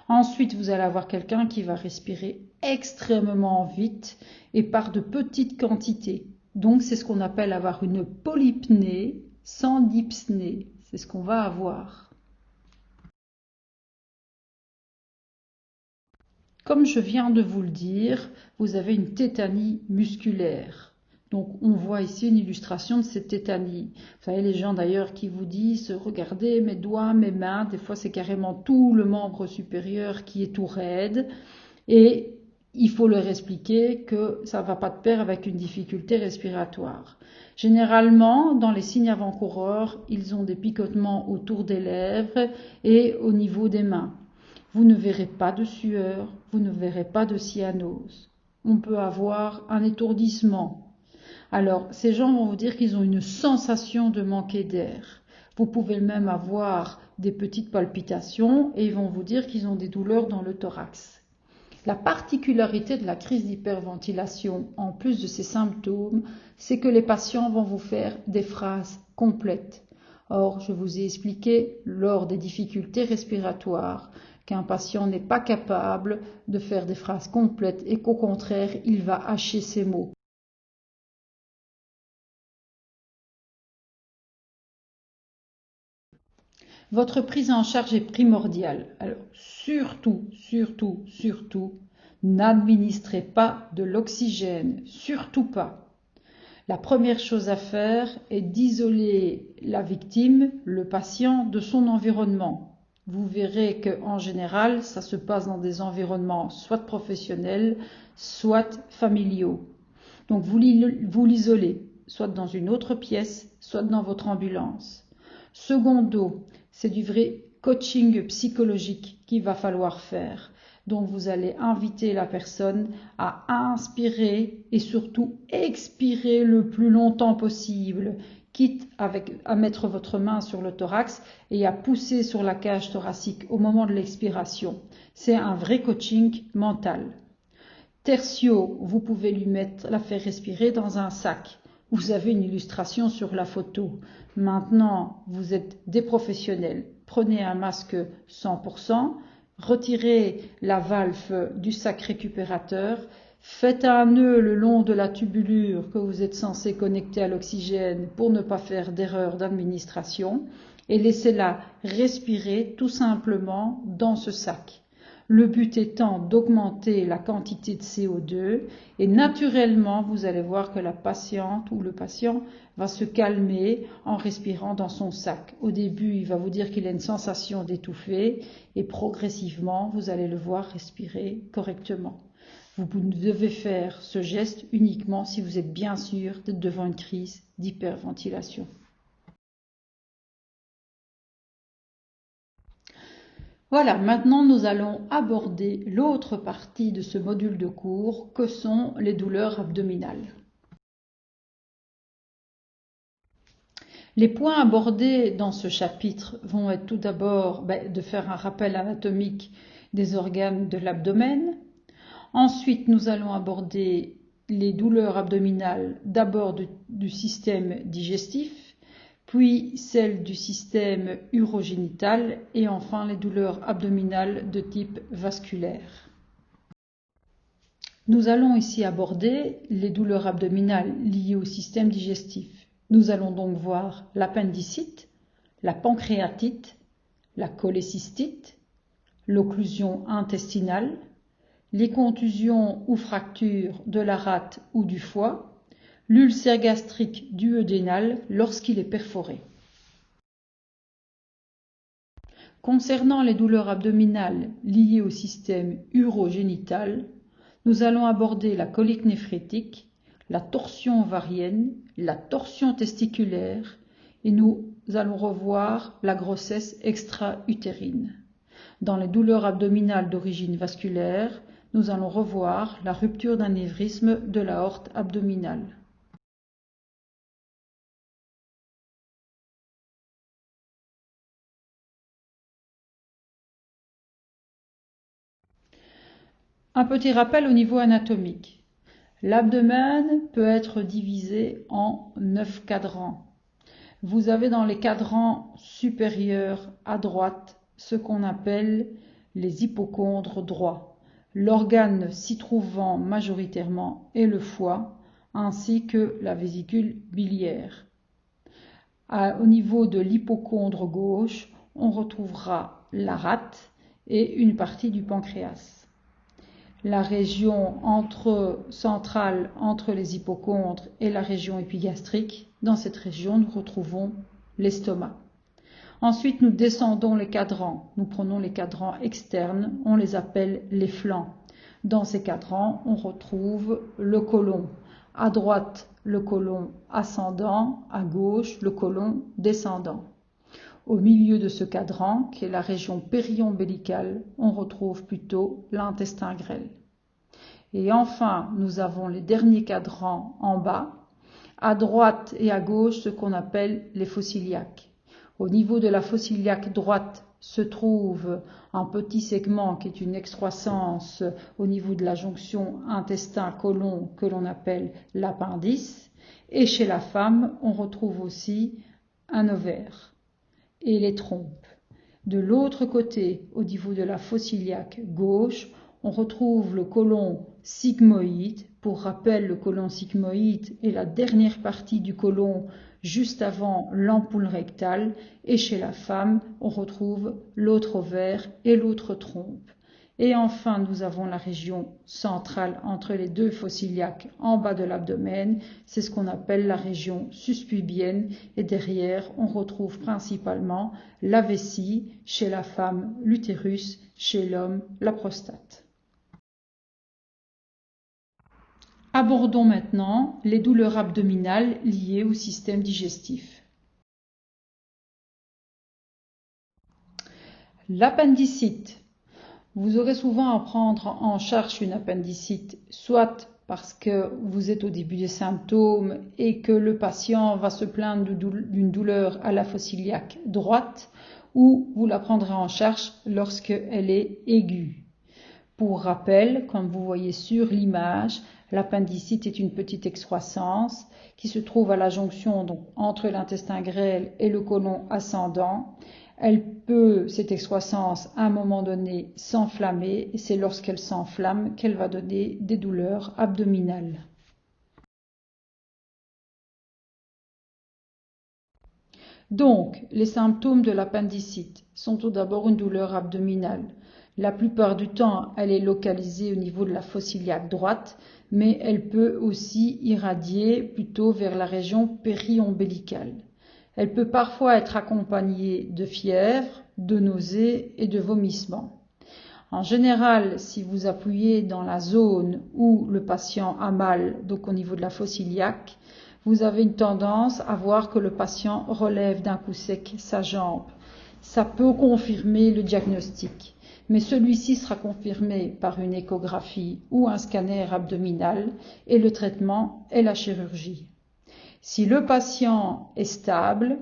Ensuite, vous allez avoir quelqu'un qui va respirer extrêmement vite et par de petites quantités. Donc, c'est ce qu'on appelle avoir une polypnée sans dyspnée. C'est ce qu'on va avoir. Comme je viens de vous le dire, vous avez une tétanie musculaire. Donc on voit ici une illustration de cette tétanie. Vous savez, les gens d'ailleurs qui vous disent « Regardez mes doigts, mes mains », des fois c'est carrément tout le membre supérieur qui est tout raide. Et il faut leur expliquer que ça ne va pas de pair avec une difficulté respiratoire. Généralement, dans les signes avant-coureurs, ils ont des picotements autour des lèvres et au niveau des mains. Vous ne verrez pas de sueur, vous ne verrez pas de cyanose. On peut avoir un étourdissement. Alors, ces gens vont vous dire qu'ils ont une sensation de manquer d'air. Vous pouvez même avoir des petites palpitations et ils vont vous dire qu'ils ont des douleurs dans le thorax. La particularité de la crise d'hyperventilation, en plus de ces symptômes, c'est que les patients vont vous faire des phrases complètes. Or, je vous ai expliqué lors des difficultés respiratoires qu'un patient n'est pas capable de faire des phrases complètes et qu'au contraire, il va hacher ses mots. Votre prise en charge est primordiale. Alors, surtout, n'administrez pas de l'oxygène. Surtout pas. La première chose à faire est d'isoler la victime, le patient, de son environnement. Vous verrez qu'en général, ça se passe dans des environnements soit professionnels, soit familiaux. Donc vous l'isolez, soit dans une autre pièce, soit dans votre ambulance. Secondo, c'est du vrai coaching psychologique qu'il va falloir faire. Donc vous allez inviter la personne à inspirer et surtout expirer le plus longtemps possible, quitte à mettre votre main sur le thorax et à pousser sur la cage thoracique au moment de l'expiration. C'est un vrai coaching mental. Tertio, vous pouvez la faire respirer dans un sac. Vous avez une illustration sur la photo. Maintenant, vous êtes des professionnels. Prenez un masque 100%, retirez la valve du sac récupérateur, faites un nœud le long de la tubulure que vous êtes censé connecter à l'oxygène pour ne pas faire d'erreur d'administration et laissez-la respirer tout simplement dans ce sac. Le but étant d'augmenter la quantité de CO2 et naturellement, vous allez voir que la patiente ou le patient va se calmer en respirant dans son sac. Au début, il va vous dire qu'il a une sensation d'étouffer et progressivement, vous allez le voir respirer correctement. Vous devez faire ce geste uniquement si vous êtes bien sûr d'être devant une crise d'hyperventilation. Voilà, maintenant nous allons aborder l'autre partie de ce module de cours que sont les douleurs abdominales. Les points abordés dans ce chapitre vont être tout d'abord de faire un rappel anatomique des organes de l'abdomen. Ensuite, nous allons aborder les douleurs abdominales d'abord du système digestif, puis celles du système urogénital et enfin les douleurs abdominales de type vasculaire. Nous allons ici aborder les douleurs abdominales liées au système digestif. Nous allons donc voir l'appendicite, la pancréatite, la cholécystite, l'occlusion intestinale, les contusions ou fractures de la rate ou du foie, l'ulcère gastrique duodénal lorsqu'il est perforé. Concernant les douleurs abdominales liées au système urogénital, nous allons aborder la colique néphrétique, la torsion ovarienne, la torsion testiculaire et nous allons revoir la grossesse extra-utérine. Dans les douleurs abdominales d'origine vasculaire, nous allons revoir la rupture d'anévrisme de l'aorte abdominale. Un petit rappel au niveau anatomique. L'abdomen peut être divisé en 9 cadrans. Vous avez dans les cadrans supérieurs à droite ce qu'on appelle les hypochondres droits. L'organe s'y trouvant majoritairement est le foie, ainsi que la vésicule biliaire. Au niveau de l'hypochondre gauche, on retrouvera la rate et une partie du pancréas. La région centrale entre les hypochondres et la région épigastrique, dans cette région, nous retrouvons l'estomac. Ensuite, nous descendons les cadrans. Nous prenons les cadrans externes, on les appelle les flancs. Dans ces cadrans, on retrouve le côlon. À droite, le côlon ascendant, à gauche, le côlon descendant. Au milieu de ce cadran, qui est la région périombilicale, on retrouve plutôt l'intestin grêle. Et enfin, nous avons les derniers cadrans en bas, à droite et à gauche, ce qu'on appelle les fossés iliaques. Au niveau de la fosse iliaque droite se trouve un petit segment qui est une excroissance au niveau de la jonction intestin-côlon que l'on appelle l'appendice. Et chez la femme, on retrouve aussi un ovaire et les trompes. De l'autre côté, au niveau de la fosse iliaque gauche, on retrouve le côlon sigmoïde. Pour rappel, le côlon sigmoïde est la dernière partie du côlon juste avant l'ampoule rectale. Et chez la femme, on retrouve l'autre ovaire et l'autre trompe. Et enfin, nous avons la région centrale entre les deux fosses iliaques en bas de l'abdomen. C'est ce qu'on appelle la région suspubienne. Et derrière, on retrouve principalement la vessie, chez la femme, l'utérus, chez l'homme, la prostate. Abordons maintenant les douleurs abdominales liées au système digestif. L'appendicite. Vous aurez souvent à prendre en charge une appendicite, soit parce que vous êtes au début des symptômes et que le patient va se plaindre d'une douleur à la fosse iliaque droite, ou vous la prendrez en charge lorsqu'elle est aiguë. Pour rappel, comme vous voyez sur l'image, l'appendicite est une petite excroissance qui se trouve à la jonction donc, entre l'intestin grêle et le côlon ascendant. Cette excroissance, à un moment donné, s'enflammer, et c'est lorsqu'elle s'enflamme qu'elle va donner des douleurs abdominales. Donc, les symptômes de l'appendicite sont tout d'abord une douleur abdominale. La plupart du temps, elle est localisée au niveau de la fosse iliaque droite, mais elle peut aussi irradier plutôt vers la région péri-ombilicale. Elle peut parfois être accompagnée de fièvre, de nausées et de vomissements. En général, si vous appuyez dans la zone où le patient a mal, donc au niveau de la fosse iliaque, vous avez une tendance à voir que le patient relève d'un coup sec sa jambe. Ça peut confirmer le diagnostic, mais celui-ci sera confirmé par une échographie ou un scanner abdominal et le traitement est la chirurgie. Si le patient est stable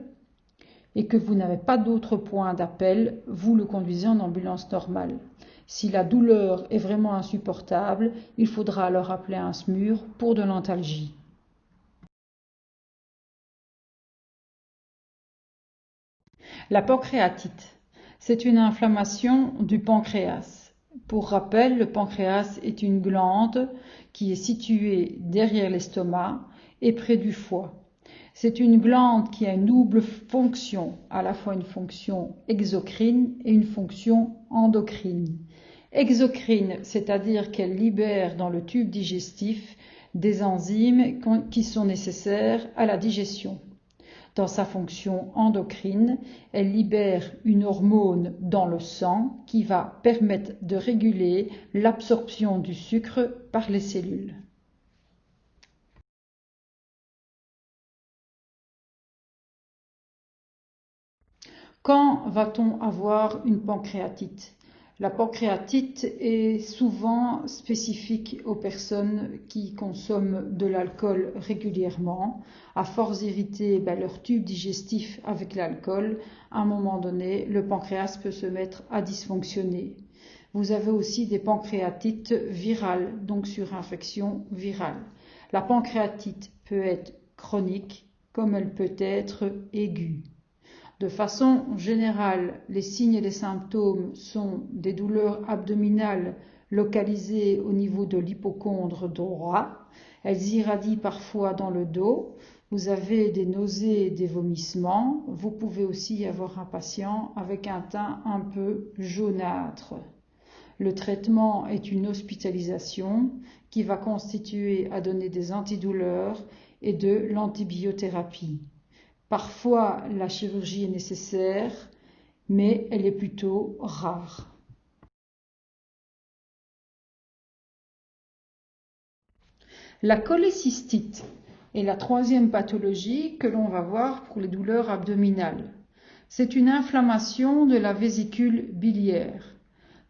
et que vous n'avez pas d'autre point d'appel, vous le conduisez en ambulance normale. Si la douleur est vraiment insupportable, il faudra alors appeler un SMUR pour de l'antalgie. La pancréatite, c'est une inflammation du pancréas. Pour rappel, le pancréas est une glande qui est située derrière l'estomac et près du foie. C'est une glande qui a une double fonction, à la fois une fonction exocrine et une fonction endocrine. Exocrine, c'est-à-dire qu'elle libère dans le tube digestif des enzymes qui sont nécessaires à la digestion. Dans sa fonction endocrine, elle libère une hormone dans le sang qui va permettre de réguler l'absorption du sucre par les cellules. Quand va-t-on avoir une pancréatite ? La pancréatite est souvent spécifique aux personnes qui consomment de l'alcool régulièrement. À force d'irriter leur tube digestif avec l'alcool, à un moment donné, le pancréas peut se mettre à dysfonctionner. Vous avez aussi des pancréatites virales, donc sur infection virale. La pancréatite peut être chronique comme elle peut être aiguë. De façon générale, les signes et les symptômes sont des douleurs abdominales localisées au niveau de l'hypocondre droit. Elles irradient parfois dans le dos. Vous avez des nausées et des vomissements. Vous pouvez aussi avoir un patient avec un teint un peu jaunâtre. Le traitement est une hospitalisation qui va constituer à donner des antidouleurs et de l'antibiothérapie. Parfois, la chirurgie est nécessaire, mais elle est plutôt rare. La cholécystite est la troisième pathologie que l'on va voir pour les douleurs abdominales. C'est une inflammation de la vésicule biliaire.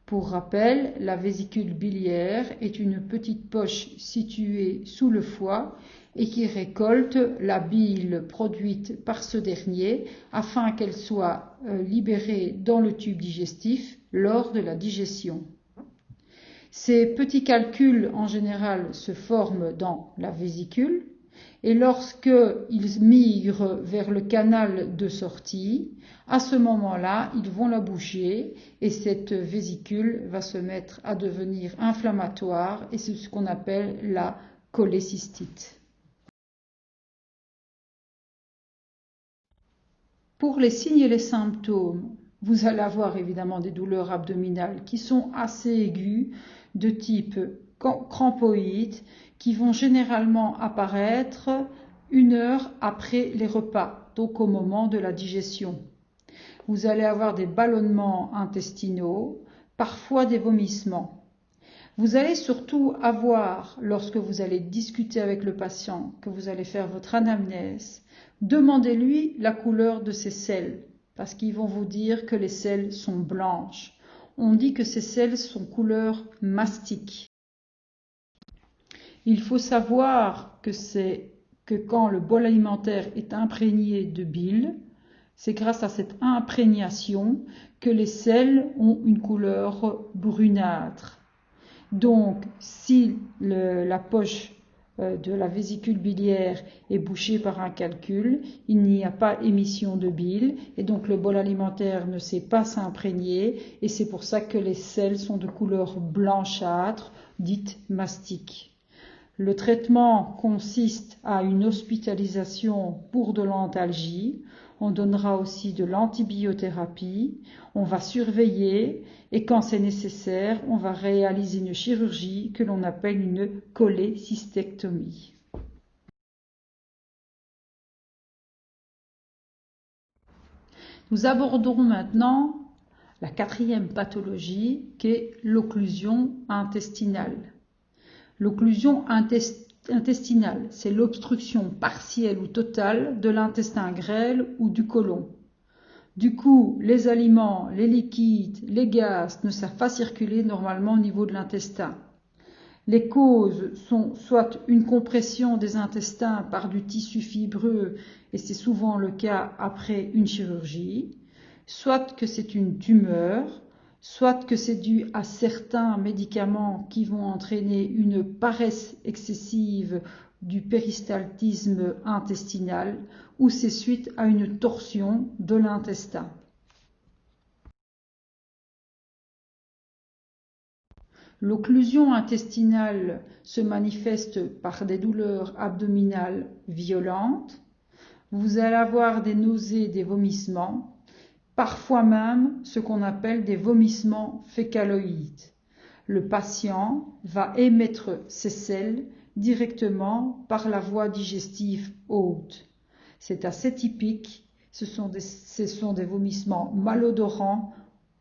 Pour rappel, la vésicule biliaire est une petite poche située sous le foie et qui récolte la bile produite par ce dernier afin qu'elle soit libérée dans le tube digestif lors de la digestion. Ces petits calculs en général se forment dans la vésicule et lorsqu'ils migrent vers le canal de sortie, à ce moment-là, ils vont la boucher et cette vésicule va se mettre à devenir inflammatoire et c'est ce qu'on appelle la cholécystite. Pour les signes et les symptômes, vous allez avoir évidemment des douleurs abdominales qui sont assez aiguës, de type crampoïde, qui vont généralement apparaître 1 heure après les repas, donc au moment de la digestion. Vous allez avoir des ballonnements intestinaux, parfois des vomissements. Vous allez surtout avoir, lorsque vous allez discuter avec le patient, que vous allez faire votre anamnèse, demandez-lui la couleur de ses selles, parce qu'ils vont vous dire que les selles sont blanches. On dit que ces selles sont couleur mastic. Il faut savoir que quand le bol alimentaire est imprégné de bile, c'est grâce à cette imprégnation que les selles ont une couleur brunâtre. Donc, si la poche de la vésicule biliaire est bouché par un calcul, il n'y a pas émission de bile et donc le bol alimentaire ne sait pas s'imprégner et c'est pour ça que les selles sont de couleur blanchâtre, dite mastique. Le traitement consiste à une hospitalisation pour de l'antalgie. On donnera aussi de l'antibiothérapie. On va surveiller et quand c'est nécessaire, on va réaliser une chirurgie que l'on appelle une cholécystectomie. Nous aborderons maintenant la quatrième pathologie qui est l'occlusion intestinale. L'occlusion intestinale, c'est l'obstruction partielle ou totale de l'intestin grêle ou du côlon. Du coup, les aliments, les liquides, les gaz ne savent pas circuler normalement au niveau de l'intestin. Les causes sont soit une compression des intestins par du tissu fibreux, et c'est souvent le cas après une chirurgie, soit que c'est une tumeur, soit que c'est dû à certains médicaments qui vont entraîner une paresse excessive du péristaltisme intestinal, ou c'est suite à une torsion de l'intestin. L'occlusion intestinale se manifeste par des douleurs abdominales violentes. Vous allez avoir des nausées, des vomissements, parfois même ce qu'on appelle des vomissements fécaloïdes. Le patient va émettre ses selles directement par la voie digestive haute. C'est assez typique, ce sont des vomissements malodorants.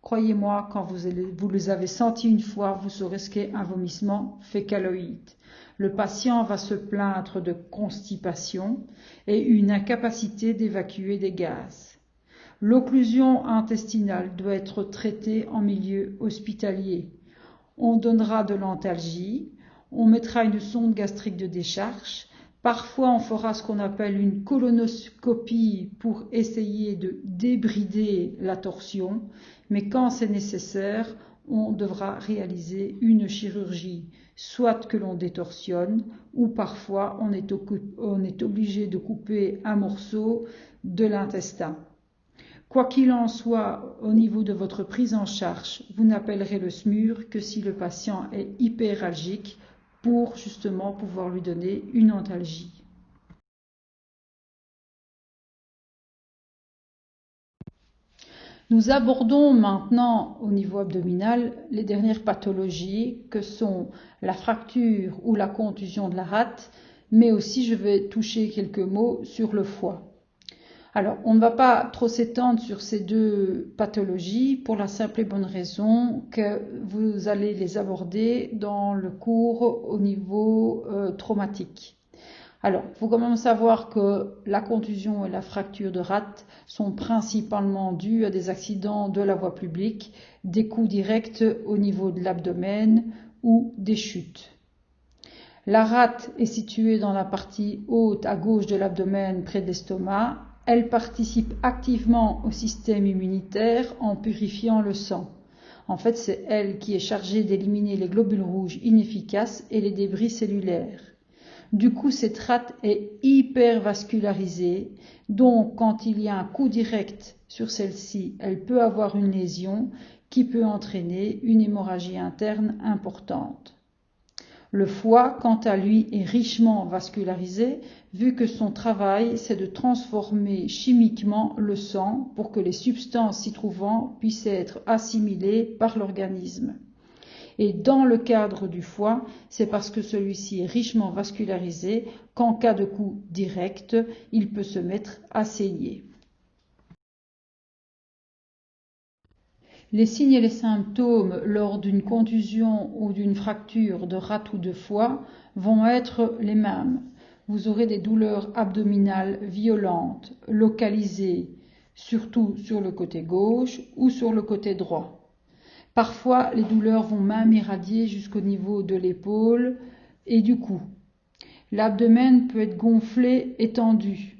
Croyez-moi, quand vous les avez sentis une fois, vous saurez ce qu'est un vomissement fécaloïde. Le patient va se plaindre de constipation et une incapacité d'évacuer des gaz. L'occlusion intestinale doit être traitée en milieu hospitalier. On donnera de l'antalgie, on mettra une sonde gastrique de décharge. Parfois, on fera ce qu'on appelle une colonoscopie pour essayer de débrider la torsion, mais quand c'est nécessaire, on devra réaliser une chirurgie, soit que l'on détorsionne, ou parfois on est obligé de couper un morceau de l'intestin. Quoi qu'il en soit, au niveau de votre prise en charge, vous n'appellerez le SMUR que si le patient est hyperalgique pour justement pouvoir lui donner une antalgie. Nous abordons maintenant au niveau abdominal les dernières pathologies que sont la fracture ou la contusion de la rate, mais aussi je vais toucher quelques mots sur le foie. Alors, on ne va pas trop s'étendre sur ces deux pathologies pour la simple et bonne raison que vous allez les aborder dans le cours au niveau traumatique. Alors, il faut quand même savoir que la contusion et la fracture de rate sont principalement dues à des accidents de la voie publique, des coups directs au niveau de l'abdomen ou des chutes. La rate est située dans la partie haute à gauche de l'abdomen près de l'estomac. Elle participe activement au système immunitaire en purifiant le sang. En fait, c'est elle qui est chargée d'éliminer les globules rouges inefficaces et les débris cellulaires. Du coup, cette rate est hypervascularisée, donc quand il y a un coup direct sur celle-ci, elle peut avoir une lésion qui peut entraîner une hémorragie interne importante. Le foie, quant à lui, est richement vascularisé, vu que son travail, c'est de transformer chimiquement le sang pour que les substances s'y trouvant puissent être assimilées par l'organisme. Et dans le cadre du foie, c'est parce que celui-ci est richement vascularisé qu'en cas de coup direct, il peut se mettre à saigner. Les signes et les symptômes lors d'une contusion ou d'une fracture de rate ou de foie vont être les mêmes. Vous aurez des douleurs abdominales violentes, localisées, surtout sur le côté gauche ou sur le côté droit. Parfois, les douleurs vont même irradier jusqu'au niveau de l'épaule et du cou. L'abdomen peut être gonflé et tendu.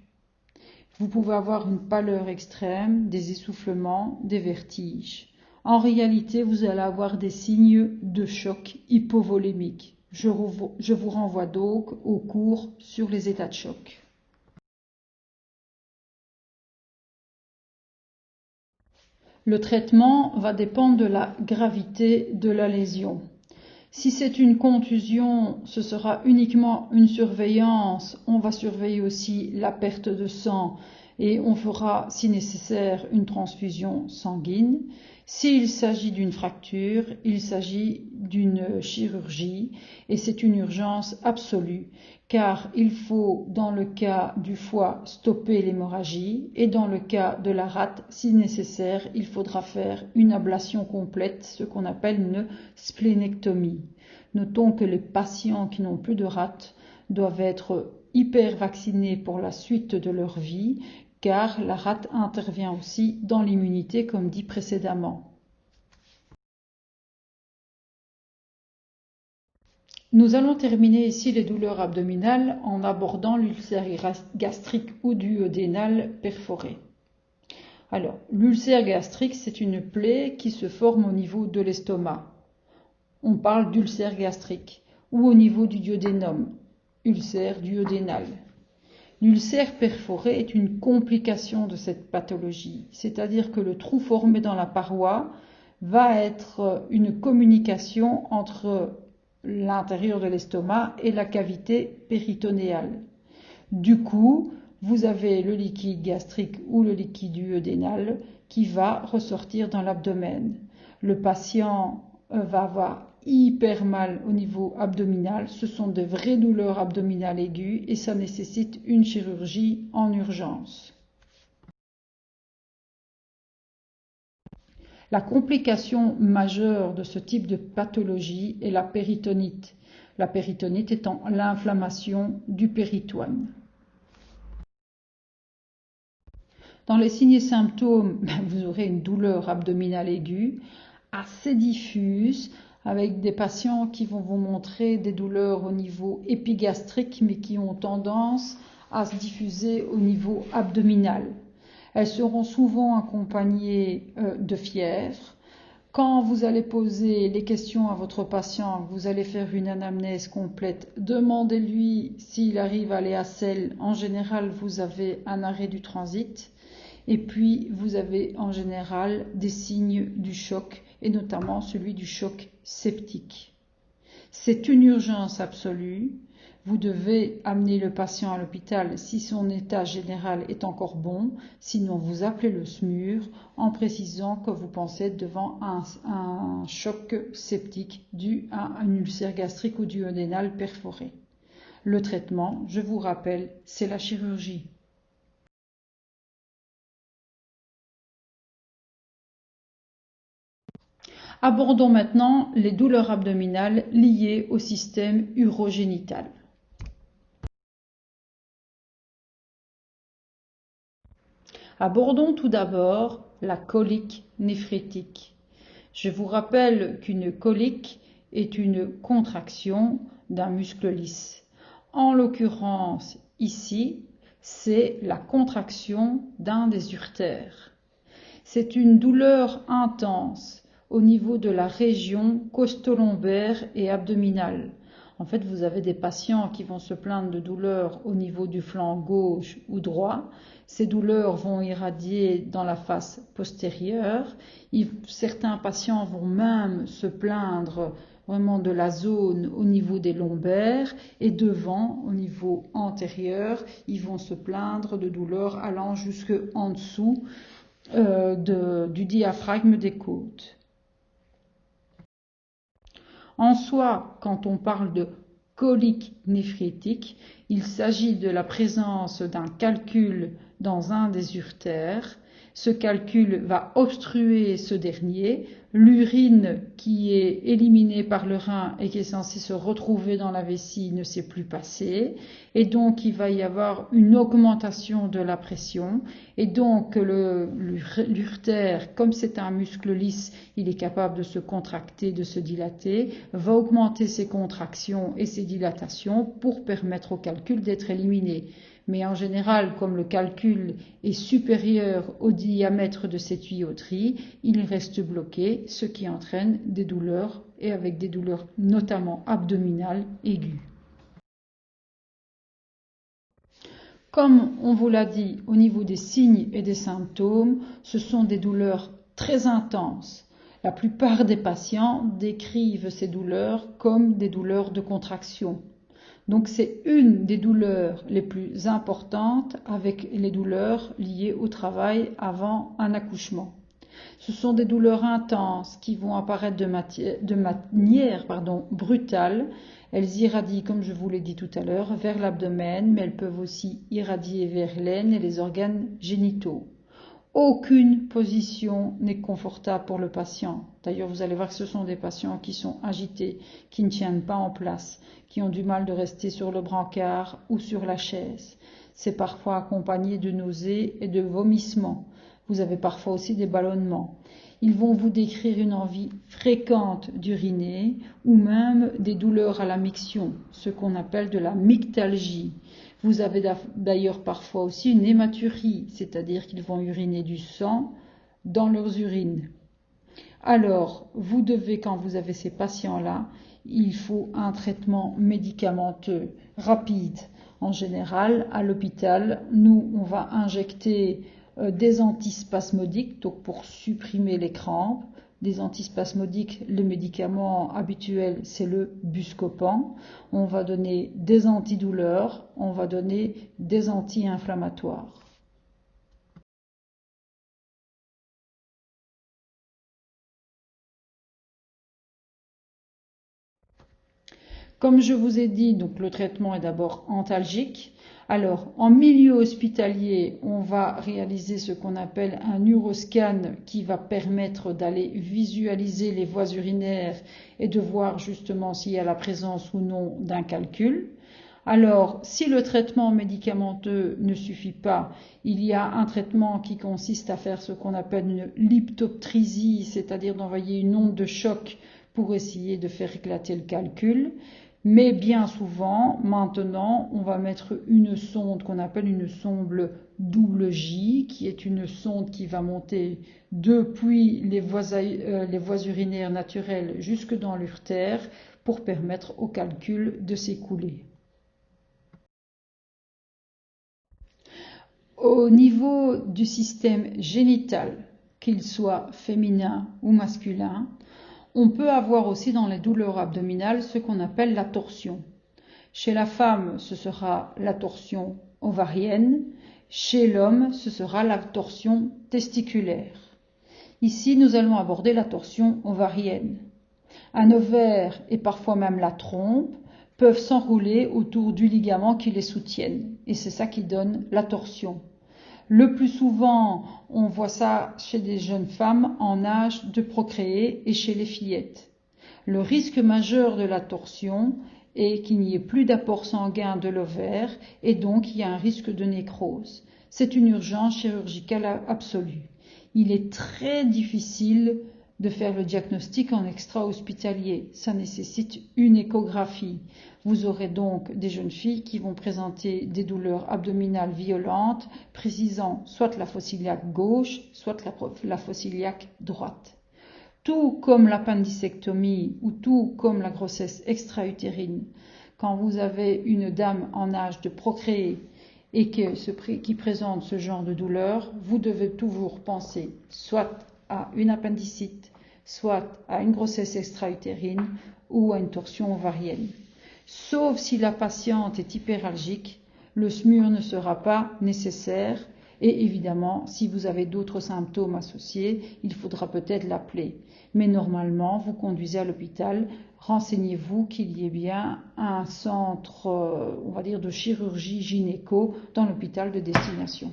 Vous pouvez avoir une pâleur extrême, des essoufflements, des vertiges. En réalité, vous allez avoir des signes de choc hypovolémique. Je vous renvoie donc au cours sur les états de choc. Le traitement va dépendre de la gravité de la lésion. Si c'est une contusion, ce sera uniquement une surveillance. On va surveiller aussi la perte de sang et on fera, si nécessaire, une transfusion sanguine. S'il s'agit d'une fracture, il s'agit d'une chirurgie et c'est une urgence absolue car il faut, dans le cas du foie, stopper l'hémorragie et dans le cas de la rate, si nécessaire, il faudra faire une ablation complète, ce qu'on appelle une splénectomie. Notons que les patients qui n'ont plus de rate doivent être hyper vaccinés pour la suite de leur vie car la rate intervient aussi dans l'immunité comme dit précédemment. Nous allons terminer ici les douleurs abdominales en abordant l'ulcère gastrique ou duodénal perforé. Alors, l'ulcère gastrique, c'est une plaie qui se forme au niveau de l'estomac. On parle d'ulcère gastrique ou au niveau du duodénum, ulcère duodénal. L'ulcère perforé est une complication de cette pathologie, c'est-à-dire que le trou formé dans la paroi va être une communication entre l'intérieur de l'estomac et la cavité péritonéale. Du coup, vous avez le liquide gastrique ou le liquide duodénal qui va ressortir dans l'abdomen. Le patient va avoir hyper mal au niveau abdominal, ce sont de vraies douleurs abdominales aiguës et ça nécessite une chirurgie en urgence. La complication majeure de ce type de pathologie est la péritonite. La péritonite étant l'inflammation du péritoine. Dans les signes et symptômes, vous aurez une douleur abdominale aiguë, assez diffuse, avec des patients qui vont vous montrer des douleurs au niveau épigastrique, mais qui ont tendance à se diffuser au niveau abdominal. Elles seront souvent accompagnées de fièvre. Quand vous allez poser les questions à votre patient, vous allez faire une anamnèse complète, demandez-lui s'il arrive à aller à selle. En général, vous avez un arrêt du transit. Et puis, vous avez en général des signes du choc, et notamment celui du choc septique. C'est une urgence absolue. Vous devez amener le patient à l'hôpital si son état général est encore bon, sinon vous appelez le SMUR en précisant que vous pensez être devant un choc septique dû à un ulcère gastrique ou duodénal perforé. Le traitement, je vous rappelle, c'est la chirurgie. Abordons maintenant les douleurs abdominales liées au système urogénital. Abordons tout d'abord la colique néphrétique. Je vous rappelle qu'une colique est une contraction d'un muscle lisse. En l'occurrence, ici, c'est la contraction d'un des urtères. C'est une douleur intense au niveau de la région costolombaire et abdominale. En fait, vous avez des patients qui vont se plaindre de douleurs au niveau du flanc gauche ou droit. Ces douleurs vont irradier dans la face postérieure. Certains patients vont même se plaindre vraiment de la zone au niveau des lombaires et devant, au niveau antérieur, ils vont se plaindre de douleurs allant jusqu'en dessous du diaphragme des côtes. En soi, quand on parle de colique néphrétique, il s'agit de la présence d'un calcul dans un des urtères. Ce calcul va obstruer ce dernier. L'urine qui est éliminée par le rein et qui est censée se retrouver dans la vessie ne s'est plus passée. Et donc, il va y avoir une augmentation de la pression. Et donc, l'urtère, comme c'est un muscle lisse, il est capable de se contracter, de se dilater, va augmenter ses contractions et ses dilatations pour permettre au calcul d'être éliminé. Mais en général, comme le calcul est supérieur au diamètre de cette tuyauterie, il reste bloqué, ce qui entraîne des douleurs et avec des douleurs notamment abdominales aiguës. Comme on vous l'a dit, au niveau des signes et des symptômes, ce sont des douleurs très intenses. La plupart des patients décrivent ces douleurs comme des douleurs de contraction. Donc c'est une des douleurs les plus importantes avec les douleurs liées au travail avant un accouchement. Ce sont des douleurs intenses qui vont apparaître de manière brutale. Elles irradient, comme je vous l'ai dit tout à l'heure, vers l'abdomen, mais elles peuvent aussi irradier vers l'aine et les organes génitaux. Aucune position n'est confortable pour le patient. D'ailleurs, vous allez voir que ce sont des patients qui sont agités, qui ne tiennent pas en place, qui ont du mal de rester sur le brancard ou sur la chaise. C'est parfois accompagné de nausées et de vomissements. Vous avez parfois aussi des ballonnements. Ils vont vous décrire une envie fréquente d'uriner ou même des douleurs à la miction, ce qu'on appelle de la mictalgie. Vous avez d'ailleurs parfois aussi une hématurie, c'est-à-dire qu'ils vont uriner du sang dans leurs urines. Alors, vous devez, quand vous avez ces patients-là, il faut un traitement médicamenteux rapide. En général, à l'hôpital, nous, on va injecter des antispasmodiques, donc pour supprimer les crampes. Des antispasmodiques, le médicament habituel, c'est le Buscopan. On va donner des antidouleurs, on va donner des anti-inflammatoires. Comme je vous ai dit, donc le traitement est d'abord antalgique. Alors, en milieu hospitalier, on va réaliser ce qu'on appelle un uroscan qui va permettre d'aller visualiser les voies urinaires et de voir justement s'il y a la présence ou non d'un calcul. Alors, si le traitement médicamenteux ne suffit pas, il y a un traitement qui consiste à faire ce qu'on appelle une liptoptrysie, c'est-à-dire d'envoyer une onde de choc pour essayer de faire éclater le calcul. Mais bien souvent, maintenant, on va mettre une sonde qu'on appelle une sonde double J, qui est une sonde qui va monter depuis les voies urinaires naturelles jusque dans l'urtère pour permettre au calcul de s'écouler. Au niveau du système génital, qu'il soit féminin ou masculin, on peut avoir aussi dans les douleurs abdominales ce qu'on appelle la torsion. Chez la femme, ce sera la torsion ovarienne. Chez l'homme, ce sera la torsion testiculaire. Ici, nous allons aborder la torsion ovarienne. Un ovaire et parfois même la trompe peuvent s'enrouler autour du ligament qui les soutiennent. Et c'est ça qui donne la torsion. Le plus souvent, on voit ça chez des jeunes femmes en âge de procréer et chez les fillettes. Le risque majeur de la torsion est qu'il n'y ait plus d'apport sanguin de l'ovaire et donc il y a un risque de nécrose. C'est une urgence chirurgicale absolue. Il est très difficile de faire le diagnostic en extra-hospitalier. Ça nécessite une échographie. Vous aurez donc des jeunes filles qui vont présenter des douleurs abdominales violentes, précisant soit la fosse iliaque gauche, soit la fosse iliaque droite. Tout comme l'appendicectomie ou tout comme la grossesse extra-utérine, quand vous avez une dame en âge de procréer et qui présente ce genre de douleur, vous devez toujours penser soit à une appendicite, soit à une grossesse extra-utérine ou à une torsion ovarienne. Sauf si la patiente est hyperalgique, le SMUR ne sera pas nécessaire et évidemment, si vous avez d'autres symptômes associés, il faudra peut-être l'appeler. Mais normalement, vous conduisez à l'hôpital, renseignez-vous qu'il y ait bien un centre, on va dire, de chirurgie gynéco dans l'hôpital de destination.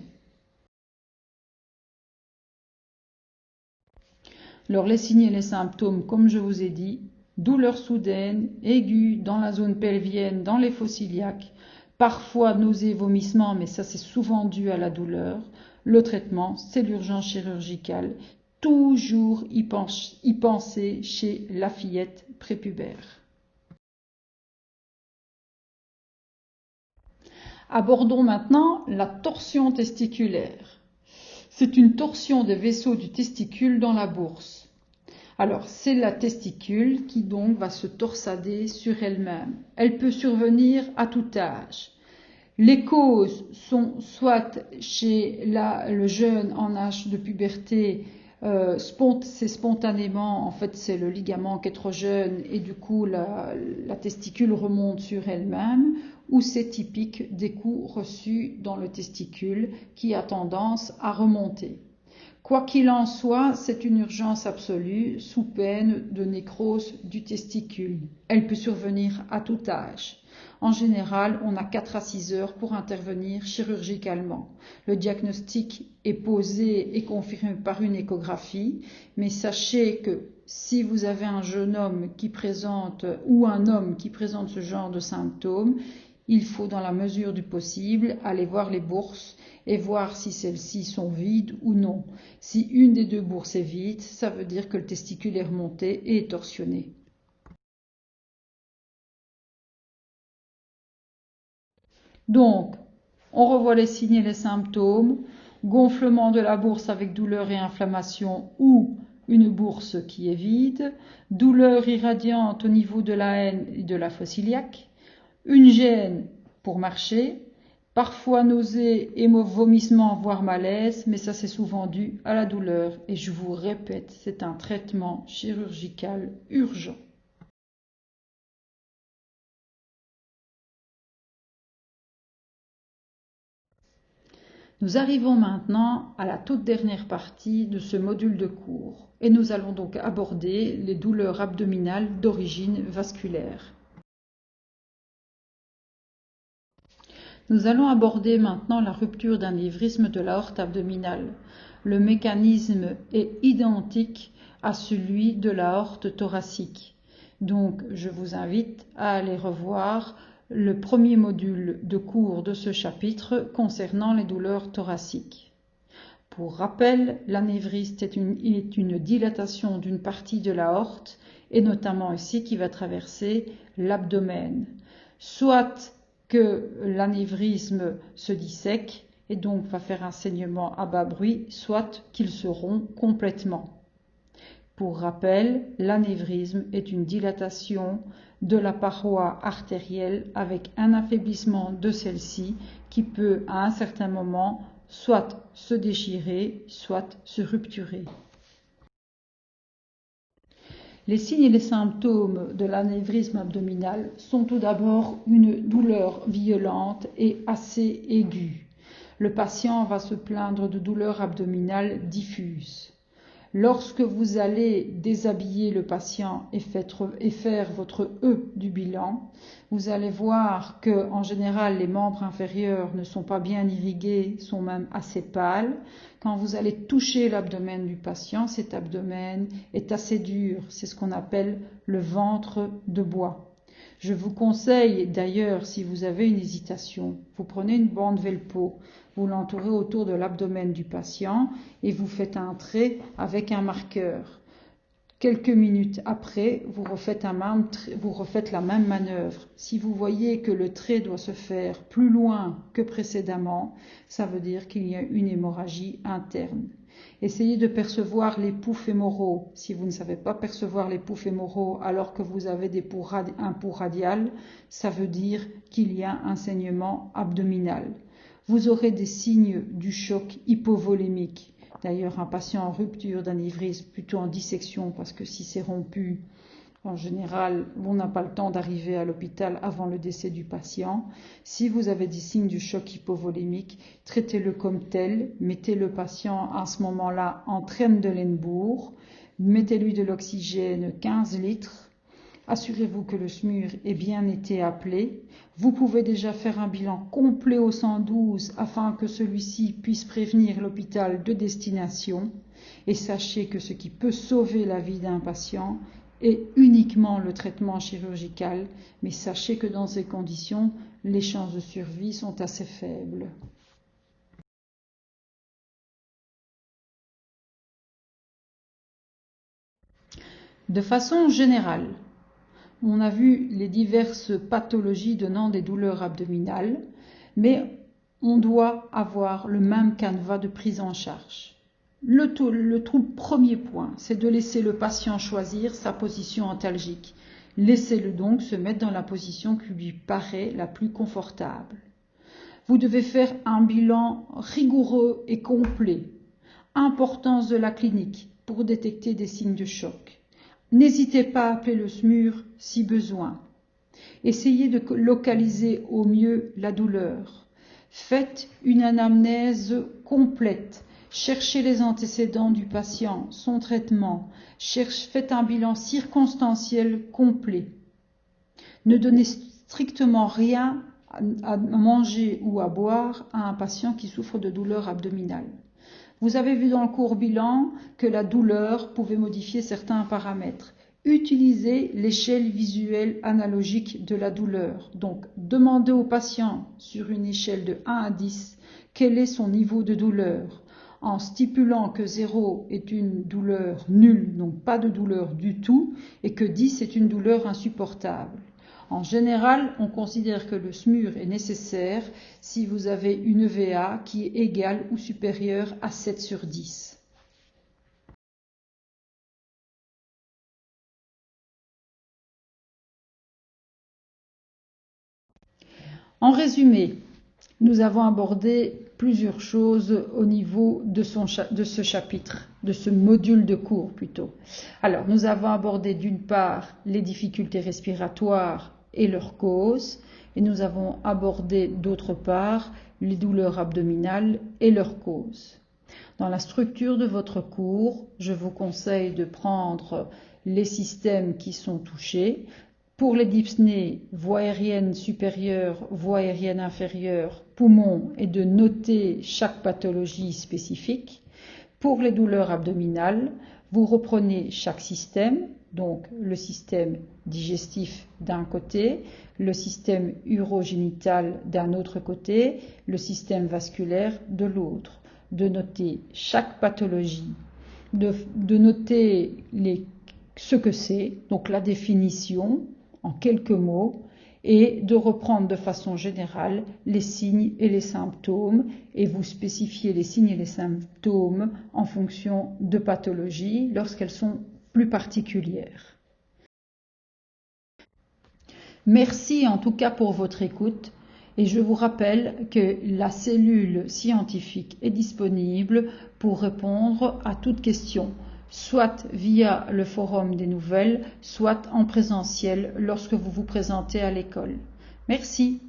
Alors les signes et les symptômes, comme je vous ai dit, douleur soudaine, aiguë dans la zone pelvienne, dans les fosses iliaques, parfois nausées, vomissements, mais ça c'est souvent dû à la douleur. Le traitement, c'est l'urgence chirurgicale. Toujours y penser chez la fillette prépubère. Abordons maintenant la torsion testiculaire. C'est une torsion des vaisseaux du testicule dans la bourse. Alors, c'est la testicule qui donc va se torsader sur elle-même. Elle peut survenir à tout âge. Les causes sont soit chez le jeune en âge de puberté, c'est spontanément, en fait c'est le ligament qui est trop jeune et du coup la testicule remonte sur elle-même, ou c'est typique des coups reçus dans le testicule qui a tendance à remonter. Quoi qu'il en soit, c'est une urgence absolue sous peine de nécrose du testicule. Elle peut survenir à tout âge. En général, on a 4 à 6 heures pour intervenir chirurgicalement. Le diagnostic est posé et confirmé par une échographie, mais sachez que si vous avez un jeune homme qui présente ou un homme qui présente ce genre de symptômes, il faut dans la mesure du possible aller voir les bourses et voir si celles-ci sont vides ou non. Si une des deux bourses est vide, ça veut dire que le testicule est remonté et est torsionné. Donc, on revoit les signes et les symptômes. Gonflement de la bourse avec douleur et inflammation ou une bourse qui est vide. Douleur irradiante au niveau de la haine et de la fosse iliaque. Une gêne pour marcher. Parfois nausées et vomissements, voire malaise, mais ça c'est souvent dû à la douleur. Et je vous répète, c'est un traitement chirurgical urgent. Nous arrivons maintenant à la toute dernière partie de ce module de cours et nous allons donc aborder les douleurs abdominales d'origine vasculaire. Nous allons aborder maintenant la rupture d'anévrisme de l'aorte abdominale. Le mécanisme est identique à celui de l'aorte thoracique. Donc, je vous invite à aller revoir le premier module de cours de ce chapitre concernant les douleurs thoraciques. Pour rappel, l'anévrisme est une dilatation d'une partie de l'aorte et notamment ici qui va traverser l'abdomen. Soit que l'anévrisme se dissèque et donc va faire un saignement à bas bruit, soit qu'il se rompt complètement. Pour rappel, l'anévrisme est une dilatation de la paroi artérielle avec un affaiblissement de celle-ci qui peut à un certain moment soit se déchirer, soit se rupturer. Les signes et les symptômes de l'anévrisme abdominal sont tout d'abord une douleur violente et assez aiguë. Le patient va se plaindre de douleurs abdominales diffuses. Lorsque vous allez déshabiller le patient et faire votre E du bilan, vous allez voir que, en général, les membres inférieurs ne sont pas bien irrigués, sont même assez pâles. Quand vous allez toucher l'abdomen du patient, cet abdomen est assez dur. C'est ce qu'on appelle le ventre de bois. Je vous conseille d'ailleurs, si vous avez une hésitation, vous prenez une bande Velpo, vous l'entourez autour de l'abdomen du patient et vous faites un trait avec un marqueur. Quelques minutes après, vous refaites la même manœuvre. Si vous voyez que le trait doit se faire plus loin que précédemment, ça veut dire qu'il y a une hémorragie interne. Essayez de percevoir les poux fémoraux. Si vous ne savez pas percevoir les poux fémoraux alors que vous avez un pouls radial, ça veut dire qu'il y a un saignement abdominal. Vous aurez des signes du choc hypovolémique. D'ailleurs, un patient en rupture d'anévrisme, plutôt en dissection, parce que si c'est rompu, en général, on n'a pas le temps d'arriver à l'hôpital avant le décès du patient. Si vous avez des signes du choc hypovolémique, traitez-le comme tel. Mettez le patient à ce moment-là en traîne de Lenbourg. Mettez-lui de l'oxygène 15 litres. Assurez-vous que le SMUR ait bien été appelé. Vous pouvez déjà faire un bilan complet au 112 afin que celui-ci puisse prévenir l'hôpital de destination. Et sachez que ce qui peut sauver la vie d'un patient est uniquement le traitement chirurgical, mais sachez que dans ces conditions, les chances de survie sont assez faibles. De façon générale, on a vu les diverses pathologies donnant des douleurs abdominales, mais on doit avoir le même canevas de prise en charge. Le premier point, c'est de laisser le patient choisir sa position antalgique. Laissez-le donc se mettre dans la position qui lui paraît la plus confortable. Vous devez faire un bilan rigoureux et complet. Importance de la clinique pour détecter des signes de choc. N'hésitez pas à appeler le SMUR si besoin. Essayez de localiser au mieux la douleur. Faites une anamnèse complète. Cherchez les antécédents du patient, son traitement. Faites un bilan circonstanciel complet. Ne donnez strictement rien à manger ou à boire à un patient qui souffre de douleur abdominale. Vous avez vu dans le court bilan que la douleur pouvait modifier certains paramètres. Utilisez l'échelle visuelle analogique de la douleur. Donc, demandez au patient sur une échelle de 1 à 10 quel est son niveau de douleur, en stipulant que 0 est une douleur nulle, donc pas de douleur du tout, et que 10 est une douleur insupportable. En général, on considère que le SMUR est nécessaire si vous avez une EVA qui est égale ou supérieure à 7 sur 10. En résumé, nous avons abordé plusieurs choses au niveau de ce chapitre, de ce module de cours plutôt. Alors, nous avons abordé d'une part les difficultés respiratoires et leurs causes, et nous avons abordé d'autre part les douleurs abdominales et leurs causes. Dans la structure de votre cours, je vous conseille de prendre les systèmes qui sont touchés. Pour les dyspnées, voie aérienne supérieure, voie aérienne inférieure, poumon, et de noter chaque pathologie spécifique. Pour les douleurs abdominales, vous reprenez chaque système, donc le système digestif d'un côté, le système urogénital d'un autre côté, le système vasculaire de l'autre. De noter chaque pathologie, de noter ce que c'est, donc la définition en quelques mots, et de reprendre de façon générale les signes et les symptômes, et vous spécifier les signes et les symptômes en fonction de pathologies lorsqu'elles sont plus particulières. Merci en tout cas pour votre écoute. Et je vous rappelle que la cellule scientifique est disponible pour répondre à toute question, soit via le forum des nouvelles, soit en présentiel lorsque vous vous présentez à l'école. Merci.